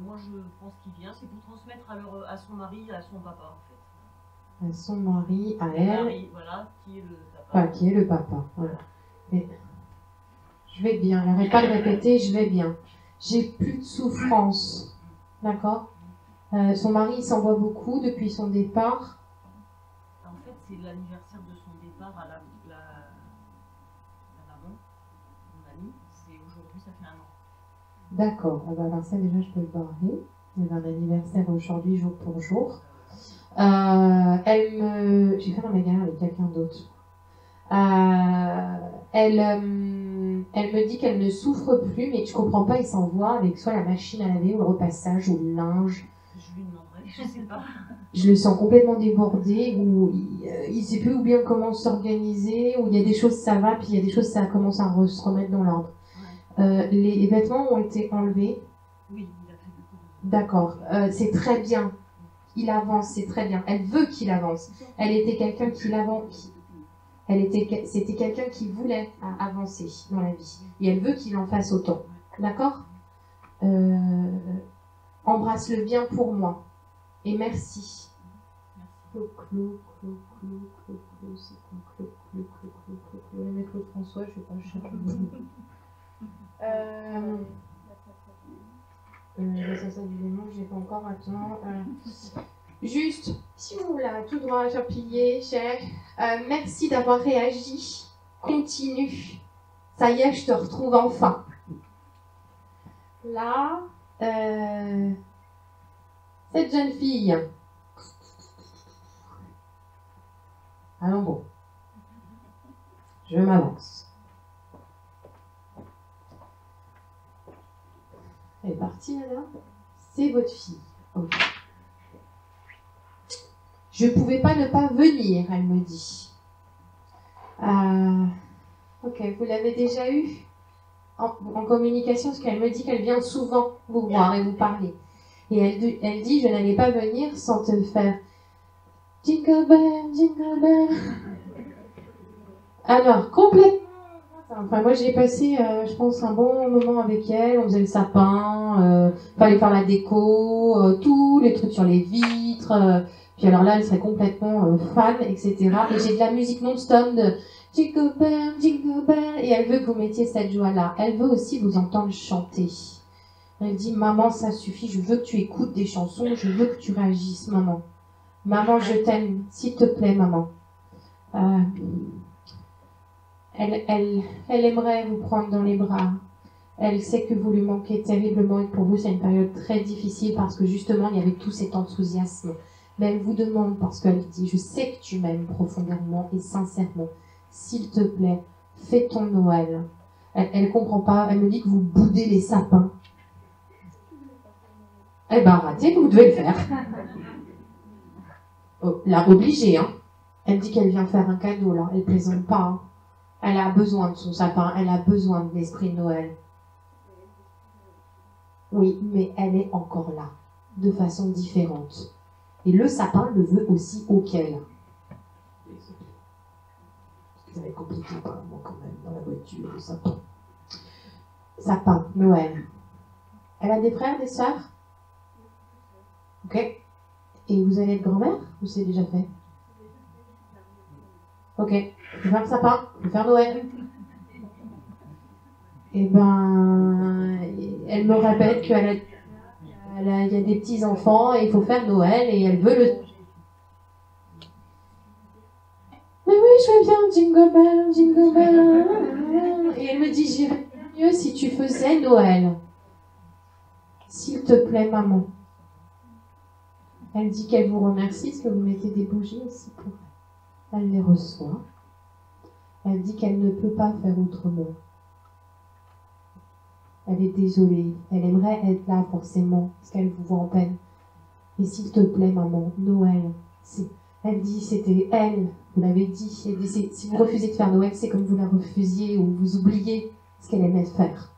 F: Moi, je pense qu'il vient, c'est pour transmettre à son mari, à son papa, en fait.
C: À son mari, à elle.
F: Mari, voilà, qui est le papa.
C: Enfin, qui est le papa. Voilà. Mais je vais bien. Elle n'arrête pas de répéter, je vais bien. J'ai plus de souffrance. D'accord? Son mari, il s'envoie beaucoup depuis son départ.
F: En fait, c'est l'anniversaire de son départ à la maman, mon amie. C'est aujourd'hui, ça fait 1 an.
C: D'accord. Ah bah, alors ça, déjà, je peux le barrer. Il y avait un anniversaire aujourd'hui, jour pour jour. J'ai fait un magasin avec quelqu'un d'autre. Elle me dit qu'elle ne souffre plus, mais je comprends pas, il s'envoie avec soit la machine à laver ou le repassage ou le linge.
F: Je lui demanderai, je sais pas.
C: Je le sens complètement débordé, ou il sait plus ou bien comment s'organiser, ou il y a des choses ça va, puis il y a des choses ça commence à se remettre dans l'ordre.
F: Ouais.
C: Les vêtements ont été enlevés.
F: Oui, il a fait beaucoup de...
C: D'accord, c'est très bien. Il avance, c'est très bien. Elle veut qu'il avance. Elle était quelqu'un qui l'avance. C'était quelqu'un qui voulait avancer dans la vie. Et elle veut qu'il en fasse autant. D'accord? Embrasse-le bien pour moi. Et merci. c'est quoi Je vais mettre Claude François, je vais pas chercher. Ça du démon, j'ai pas encore, attends. Juste, si vous là, tout droit, sur plié, merci d'avoir réagi. Continue. Ça y est, je te retrouve enfin. Là, cette jeune fille. Allons bon. Je m'avance. Elle est partie, là. C'est votre fille. Ok. Je pouvais pas ne pas venir, elle me dit. Ok, vous l'avez déjà eu en communication, parce qu'elle me dit qu'elle vient souvent vous voir et vous parler. Et elle dit, je n'allais pas venir sans te faire Jingle bell, jingle bell. Alors, complètement. Enfin, moi, j'ai passé, je pense, un bon moment avec elle. On faisait le sapin, fallait faire la déco, tous les trucs sur les vitres. Puis alors là, elle serait complètement fan, etc. Et j'ai de la musique non-stop de Jingle bell, jingle bell. Et elle veut que vous mettiez cette joie-là. Elle veut aussi vous entendre chanter. Elle dit, maman, ça suffit, je veux que tu écoutes des chansons, je veux que tu réagisses, maman. Maman, je t'aime, s'il te plaît, maman. Elle aimerait vous prendre dans les bras. Elle sait que vous lui manquez terriblement et que pour vous, c'est une période très difficile parce que justement, il y avait tout cet enthousiasme. Mais elle vous demande, parce qu'elle dit, je sais que tu m'aimes profondément et sincèrement. S'il te plaît, fais ton Noël. Elle comprend pas, elle me dit que vous boudez les sapins. Eh ben, ratez que vous devez le faire. Oh, la obligée, hein. Elle dit qu'elle vient faire un cadeau, là. Elle plaisante pas, hein. Elle a besoin de son sapin, elle a besoin de l'esprit de Noël. Oui, mais elle est encore là, de façon différente. Et le sapin le veut aussi auquel. Ça va être compliqué, apparemment, quand même, dans la voiture, le sapin. Sapin, Noël. Elle a des frères, des sœurs? Ok. Et vous allez être grand-mère ou c'est déjà fait? Ok. Je vais faire le sapin, je vais faire Noël. Et ben, elle me répète qu'il y a des petits-enfants et il faut faire Noël et elle veut le... Mais oui, je vais bien, jingle bell, jingle bell. Et elle me dit, j'irais mieux si tu faisais Noël. S'il te plaît, maman. Elle dit qu'elle vous remercie parce que vous mettez des bougies aussi pour elle. Elle les reçoit. Elle dit qu'elle ne peut pas faire autrement. Elle est désolée. Elle aimerait être là forcément parce qu'elle vous voit en peine. Mais s'il te plaît, maman, Noël. Elle dit c'était elle. Vous l'avez dit. Elle dit si vous refusez de faire Noël, c'est comme vous la refusiez ou vous oubliez ce qu'elle aimait faire.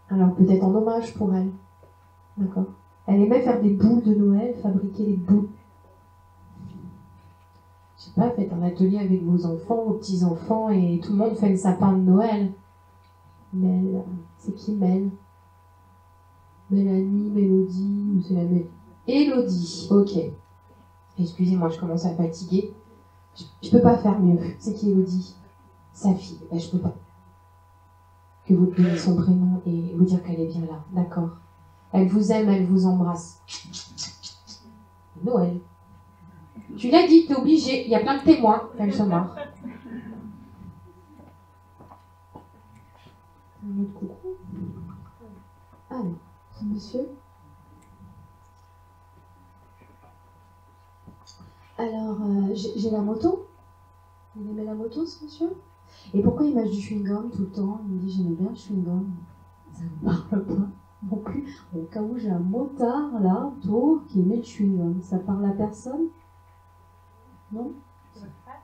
C: Alors peut-être en hommage pour elle. D'accord. Elle aimait faire des boules de Noël, fabriquer des boules. Je sais pas, faites un atelier avec vos enfants, vos petits-enfants, et tout le monde fait le sapin de Noël. Mel, c'est qui Mel? Mélanie, Mélodie, ou c'est la Mélodie? Élodie, ok. Excusez-moi, je commence à fatiguer. Je peux pas faire mieux. C'est qui Élodie? Sa fille. Ben, je peux pas. Que vous donniez son prénom et vous dire qu'elle est bien là. D'accord. Elle vous aime, elle vous embrasse. Noël. Tu l'as dit, t'es obligé. Il y a plein de témoins qu'elle se marre. Un autre coucou. Ah non, c'est monsieur. Alors, j'ai la moto. Il aimait la moto, ce monsieur? Et pourquoi il mâche du chewing-gum tout le temps? Il me dit, j'aimais bien le chewing-gum. Ça ne me parle pas non plus. Au cas où j'ai un motard là autour qui aimait le chewing-gum. Ça parle à personne? Non?
G: C'est votre frère?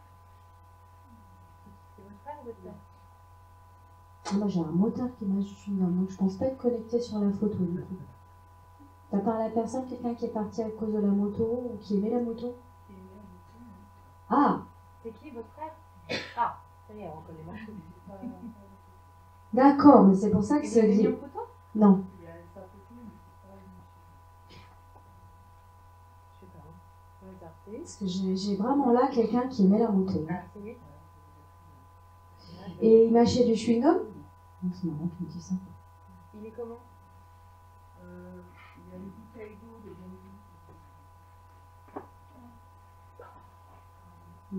G: C'est votre frère ou votre père?
A: Moi j'ai un motard qui mâche du chewing-gum, donc je pense pas être connectée sur la photo du coup. Ça parle à personne, quelqu'un qui est parti à cause de la moto ou qui aimait la moto? Ah!
G: C'est qui votre frère? Ah, ça y est, on reconnaît Marco.
A: D'accord, mais c'est pour ça que c'est
G: mis
A: dit.
G: en photo?
A: Non.
G: Je sais pas.
A: Parce que j'ai vraiment là quelqu'un qui met la montée.
G: Ah, c'est lui.
A: Et il m'achète du chewing-gum. C'est marrant, tu me dis ça.
G: Il est comment?
E: Il y a une bouteille d'eau de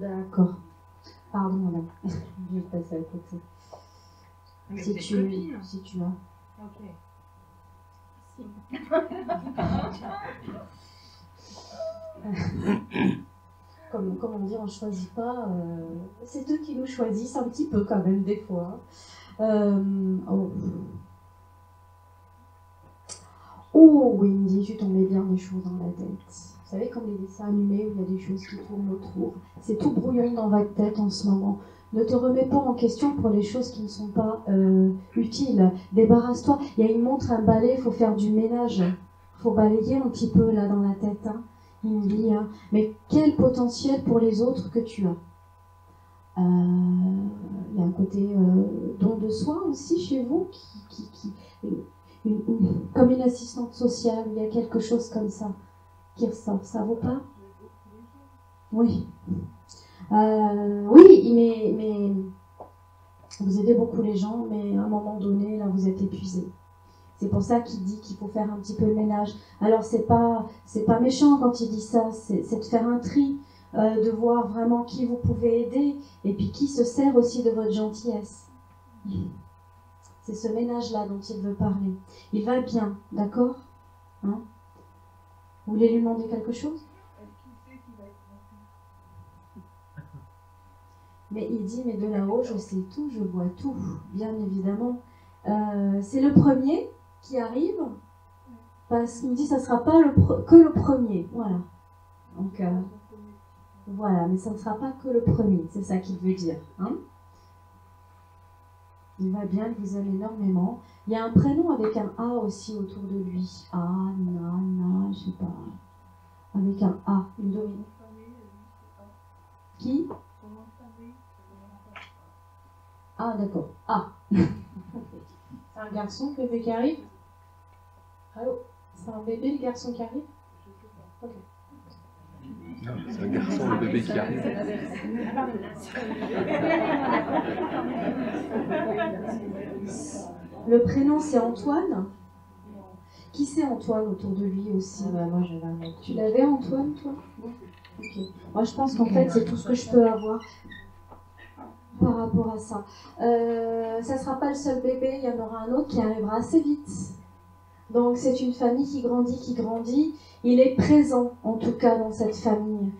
A: D'accord. Pardon, madame. Je vais passer à côté. Si tu as.
G: Ok.
A: Comme on dit, on ne choisit pas. C'est eux qui nous choisissent un petit peu quand même des fois. Oh, oui, il me dit, tu tombais bien des choses dans la tête. Vous savez, comme les dessins animés où il y a des choses qui tournent autour. C'est tout brouillon dans votre tête en ce moment. Ne te remets pas en question pour les choses qui ne sont pas utiles. Débarrasse-toi. Il y a une montre, un balai, il faut faire du ménage. Il faut balayer un petit peu là dans la tête. Hein. Il me dit, hein. Mais quel potentiel pour les autres que tu as. Il y a un côté don de soi aussi chez vous, comme une assistante sociale, il y a quelque chose comme ça qui ressort. Ça vaut pas? Oui. Oui, mais vous aidez beaucoup les gens, mais à un moment donné, là, vous êtes épuisé. C'est pour ça qu'il dit qu'il faut faire un petit peu le ménage. Alors, c'est pas méchant quand il dit ça, c'est de faire un tri, de voir vraiment qui vous pouvez aider, et puis qui se sert aussi de votre gentillesse. C'est ce ménage-là dont il veut parler. Il va bien, d'accord, hein? Vous voulez lui demander quelque chose? Mais il dit, mais de là-haut, je sais tout, je vois tout, bien évidemment. C'est le premier qui arrive, parce qu'il me dit, ça ne sera pas que le premier, voilà. Donc, voilà, mais ça ne sera pas que le premier, c'est ça qu'il veut dire. Hein? Il va bien, il vous aime énormément. Il y a un prénom avec un A aussi autour de lui. Je sais pas. Avec un A, une domine. Qui? Ah, d'accord. Ah.
C: C'est un garçon, le bébé qui arrive? Allô? C'est un bébé, le garçon qui arrive? Ok.
D: Non, c'est un garçon, le bébé qui arrive.
A: Le prénom, c'est Antoine. Qui c'est Antoine autour de lui aussi?
C: Moi, j'avais un autre.
A: Tu l'avais, Antoine, toi? Ok. Moi, je pense qu'en fait, c'est tout ce que je peux avoir par rapport à ça. Ça ne sera pas le seul bébé, il y en aura un autre qui arrivera assez vite. Donc, c'est une famille qui grandit. Il est présent, en tout cas, dans cette famille.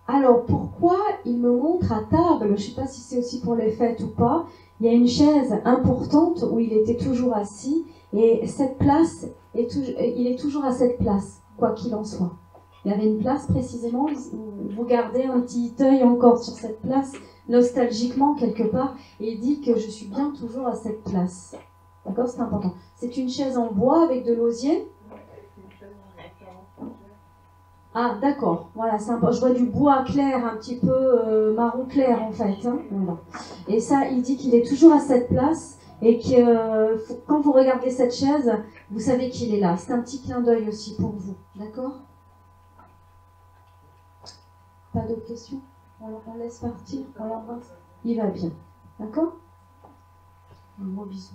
A: Alors, pourquoi il me montre à table? Je ne sais pas si c'est aussi pour les fêtes ou pas. Il y a une chaise importante où il était toujours assis. Et cette place, il est toujours à cette place, quoi qu'il en soit. Il y avait une place précisément, vous gardez un petit œil encore sur cette place, nostalgiquement quelque part, et il dit que je suis bien toujours à cette place. D'accord, c'est important. C'est une chaise en bois avec de l'osier. Ah, d'accord. Voilà, c'est je vois du bois clair, un petit peu marron clair en fait. Hein. Voilà. Et ça, il dit qu'il est toujours à cette place et que quand vous regardez cette chaise, vous savez qu'il est là. C'est un petit clin d'œil aussi pour vous. D'accord? Pas d'autres questions? On laisse partir, on l'embrasse. Il va bien. D'accord? Un gros bisou.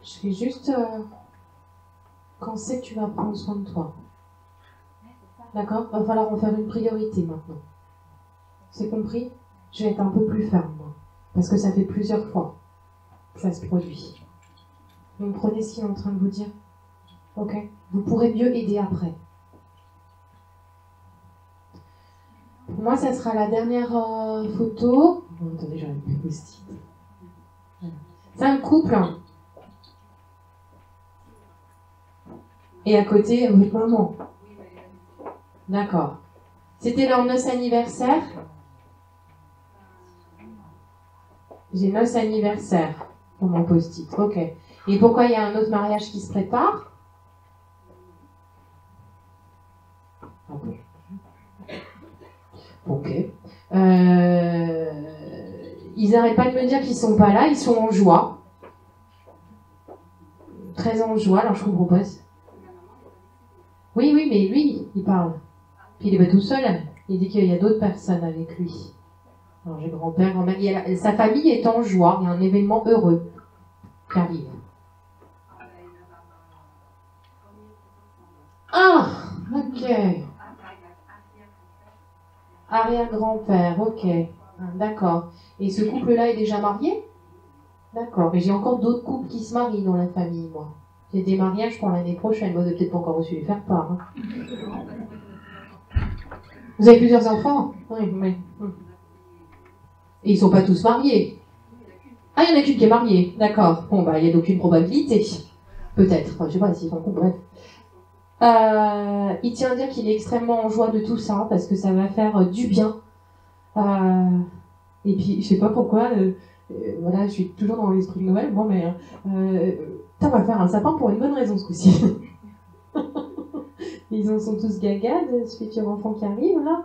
C: Je fais juste... quand c'est que tu vas prendre soin de toi? D'accord? Va falloir en faire une priorité maintenant. C'est compris? Je vais être un peu plus ferme, moi. Parce que ça fait plusieurs fois que ça se produit. Donc prenez ce qu'il est en train de vous dire. Ok? Vous pourrez mieux aider après. Pour moi, ça sera la dernière photo. Oh, attendez, j'aurais plus post-it. Voilà. C'est un couple. Hein. Et à côté, votre maman. D'accord. C'était leur noce anniversaire. J'ai noce anniversaire pour mon post-it. Ok. Et pourquoi il y a un autre mariage qui se prépare? Ok. Ok. Ils n'arrêtent pas de me dire qu'ils sont pas là, ils sont en joie. Très en joie, alors je comprends pas. Oui, mais lui, il parle. Puis il est pas tout seul. Il dit qu'il y a d'autres personnes avec lui. Alors j'ai grand-père, grand-mère. Sa famille est en joie. Il y a un événement heureux qui arrive. Ah, ok. Arrière-grand-père, ok. Ah, d'accord. Et ce couple-là est déjà marié? D'accord. Mais j'ai encore d'autres couples qui se marient dans la famille, moi. J'ai des mariages pour l'année prochaine. Moi, vous n'avez peut-être pas encore reçu les faire part. Hein. Vous avez plusieurs enfants? Oui, oui. Et ils ne sont pas tous mariés? Ah, il n'y en a qu'une qui est mariée. D'accord. Bon, bah, il n'y a d'aucune probabilité. Peut-être. Enfin, je ne sais pas s'ils sont en couple, bref. Il tient à dire qu'il est extrêmement en joie de tout ça, parce que ça va faire du bien. Et puis, je sais pas pourquoi, voilà, je suis toujours dans l'esprit de Noël, bon, mais on va faire un sapin pour une bonne raison ce coup-ci. Ils en sont tous gaga de ce futur enfant qui arrive, là.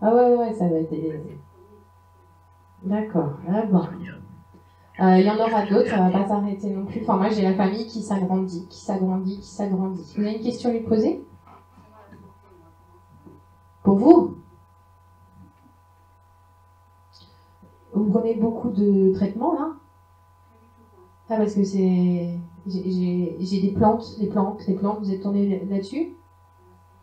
C: Ah ouais, ça va être... D'accord, ah bon. Il y en aura d'autres, ça va pas s'arrêter non plus. Enfin, moi, j'ai la famille qui s'agrandit. Vous avez une question à lui poser? Pour vous? Vous prenez beaucoup de traitements, là? Ah, parce que c'est... J'ai des plantes, vous êtes tourné là-dessus?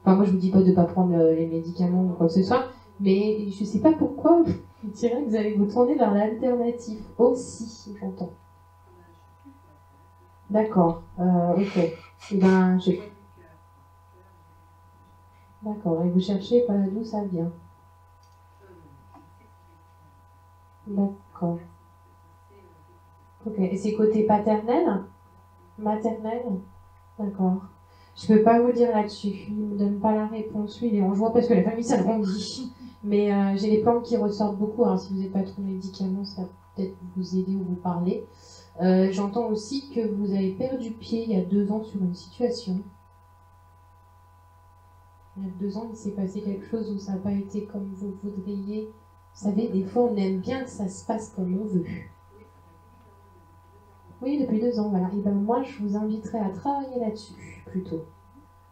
C: Enfin, moi, je vous dis pas de pas prendre les médicaments ou quoi que ce soit, mais je sais pas pourquoi, je dirais que vous allez vous tourner vers l'alternative aussi, j'entends. D'accord, ok. Et ben, D'accord, et vous cherchez d'où ça vient? D'accord. Ok, et c'est côté paternel? Maternel? D'accord. Je peux pas vous dire là-dessus. Il me donne pas la réponse. Lui, il est en joie parce que la famille s'agrandit. Mais j'ai les plantes qui ressortent beaucoup. Alors si vous n'êtes pas trop médicaments, ça va peut-être vous aider ou vous parler. J'entends aussi que vous avez perdu pied il y a 2 ans sur une situation. Il y a 2 ans, il s'est passé quelque chose où ça n'a pas été comme vous voudriez. Vous savez, des fois, on aime bien que ça se passe comme on veut. Oui, depuis 2 ans, voilà. Et ben moi, je vous inviterais à travailler là-dessus, plutôt.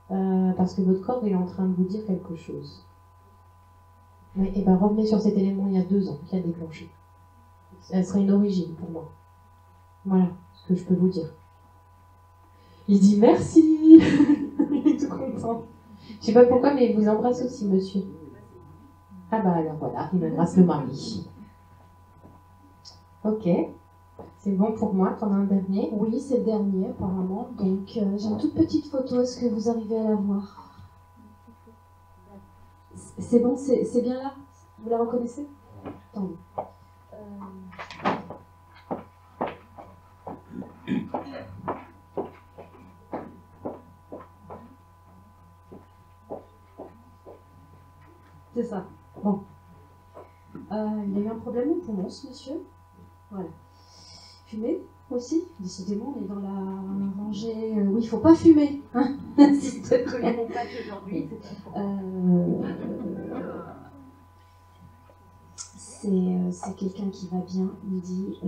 C: Parce que votre corps est en train de vous dire quelque chose. Oui, et ben revenez sur cet élément il y a 2 ans qui a déclenché. Ça serait une origine pour moi. Voilà ce que je peux vous dire. Il dit merci. Il est tout content. Je sais pas pourquoi, mais il vous embrasse aussi, monsieur. Ah bah alors voilà, il m'embrasse le mari. Ok. C'est bon pour moi, t'en as un dernier?
A: Oui, c'est le dernier apparemment. Donc j'ai une toute petite photo, est-ce que vous arrivez à la voir? C'est bon, c'est bien là? Vous la reconnaissez? Tant mieux. C'est ça. Bon. Il a eu un problème au poumon, ce monsieur. Voilà. Fumer aussi, décidément, on est dans la rangée où il ne faut pas fumer. Hein, s'il te plaît. C'est quelqu'un qui va bien. Il dit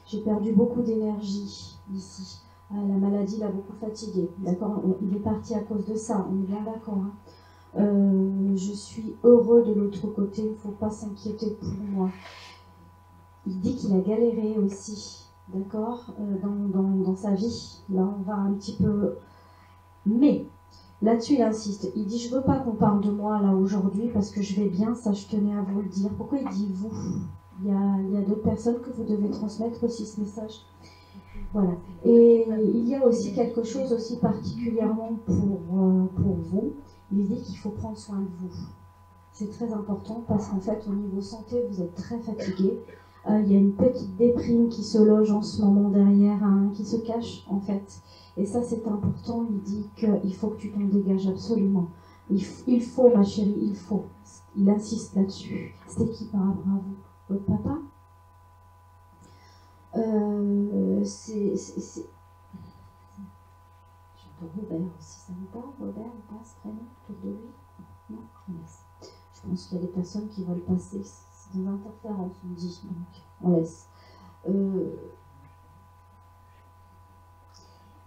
A: j'ai perdu beaucoup d'énergie ici. La maladie l'a beaucoup fatigué. D'accord, il est parti à cause de ça, on est bien d'accord. Hein. Je suis heureux de l'autre côté, il ne faut pas s'inquiéter pour moi. Il dit qu'il a galéré aussi, d'accord, dans sa vie. Là, on va un petit peu... Mais, là-dessus, il insiste. Il dit, je ne veux pas qu'on parle de moi, là, aujourd'hui, parce que je vais bien, ça, je tenais à vous le dire. Pourquoi il dit « vous » Il y a d'autres personnes que vous devez transmettre aussi ce message. Voilà. Et il y a aussi quelque chose aussi particulièrement pour vous. Il dit qu'il faut prendre soin de vous. C'est très important parce qu'en fait, au niveau santé, vous êtes très fatigué. Il y a une petite déprime qui se loge en ce moment derrière, hein, qui se cache en fait. Et ça, c'est important. Il dit qu'il faut que tu t'en dégages absolument. Il faut, ma chérie, il faut. Il insiste là-dessus. C'était qui par rapport à vous? Votre papa? J'entends Robert aussi. Ça vous parle, Robert? On passe prénom autour de lui? Non, on laisse. Je pense qu'il y a des personnes qui veulent passer. C'est des interférences, on dit. Donc, on laisse.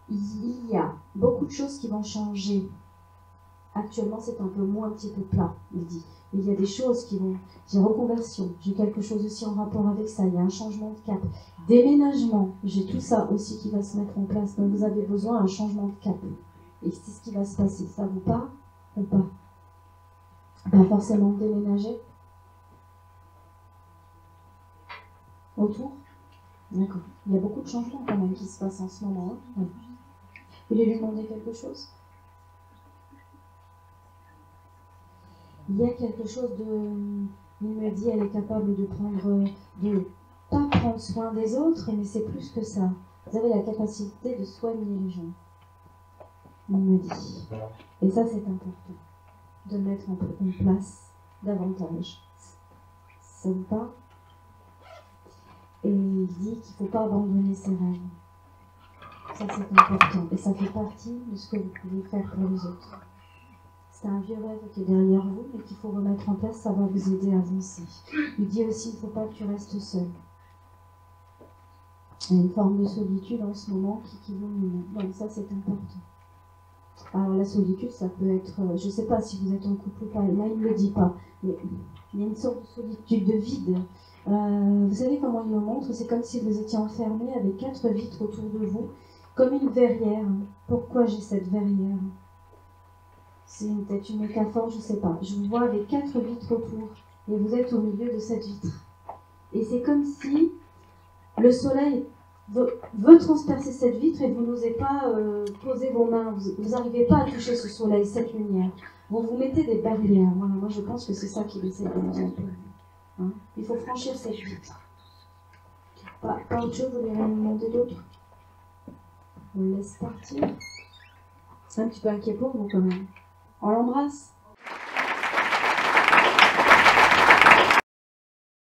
A: Il y a beaucoup de choses qui vont changer Actuellement, c'est un peu moins, un petit peu plat, il dit. Mais il y a des choses qui vont... J'ai reconversion, j'ai quelque chose aussi en rapport avec ça, il y a un changement de cap. Déménagement, j'ai tout ça aussi qui va se mettre en place. Donc vous avez besoin d'un changement de cap. Et c'est ce qui va se passer. Ça vous parle ou pas? Pas forcément déménager. Autour? D'accord. Il y a beaucoup de changements quand même qui se passent en ce moment. Hein. Ouais. Vous voulez lui demander quelque chose? Il y a quelque chose de... Il me dit, elle est capable de prendre... de pas prendre soin des autres, mais c'est plus que ça. Vous avez la capacité de soigner les gens. Il me dit. Et ça, c'est important. De mettre en place davantage. Ça vous parle? Et il dit qu'il ne faut pas abandonner ses rêves. Ça, c'est important. Et ça fait partie de ce que vous pouvez faire pour les autres. C'est un vieux rêve qui est derrière vous, mais qu'il faut remettre en place, ça va vous aider à avancer. Il dit aussi qu'il ne faut pas que tu restes seul. Il y a une forme de solitude en ce moment qui vous mine. Donc ça, c'est important. Alors la solitude, ça peut être, je ne sais pas si vous êtes en couple ou pas, là il ne le dit pas, mais il y a une sorte de solitude, de vide. Vous savez comment il me montre? C'est comme si vous étiez enfermé avec 4 vitres autour de vous, comme une verrière. Pourquoi j'ai cette verrière? C'est peut-être une métaphore, je ne sais pas. Je vous vois avec 4 vitres autour, et vous êtes au milieu de cette vitre. Et c'est comme si le soleil veut transpercer cette vitre et vous n'osez pas poser vos mains, vous n'arrivez pas à toucher ce soleil, cette lumière. Vous mettez des barrières. Voilà, moi je pense que c'est ça qu'il essaie de nous appeler. Hein? Il faut franchir cette vitre. Pas autre chose, vous voulez rien demander d'autre? On le laisse partir. C'est un petit peu inquiet pour vous quand même. On l'embrasse.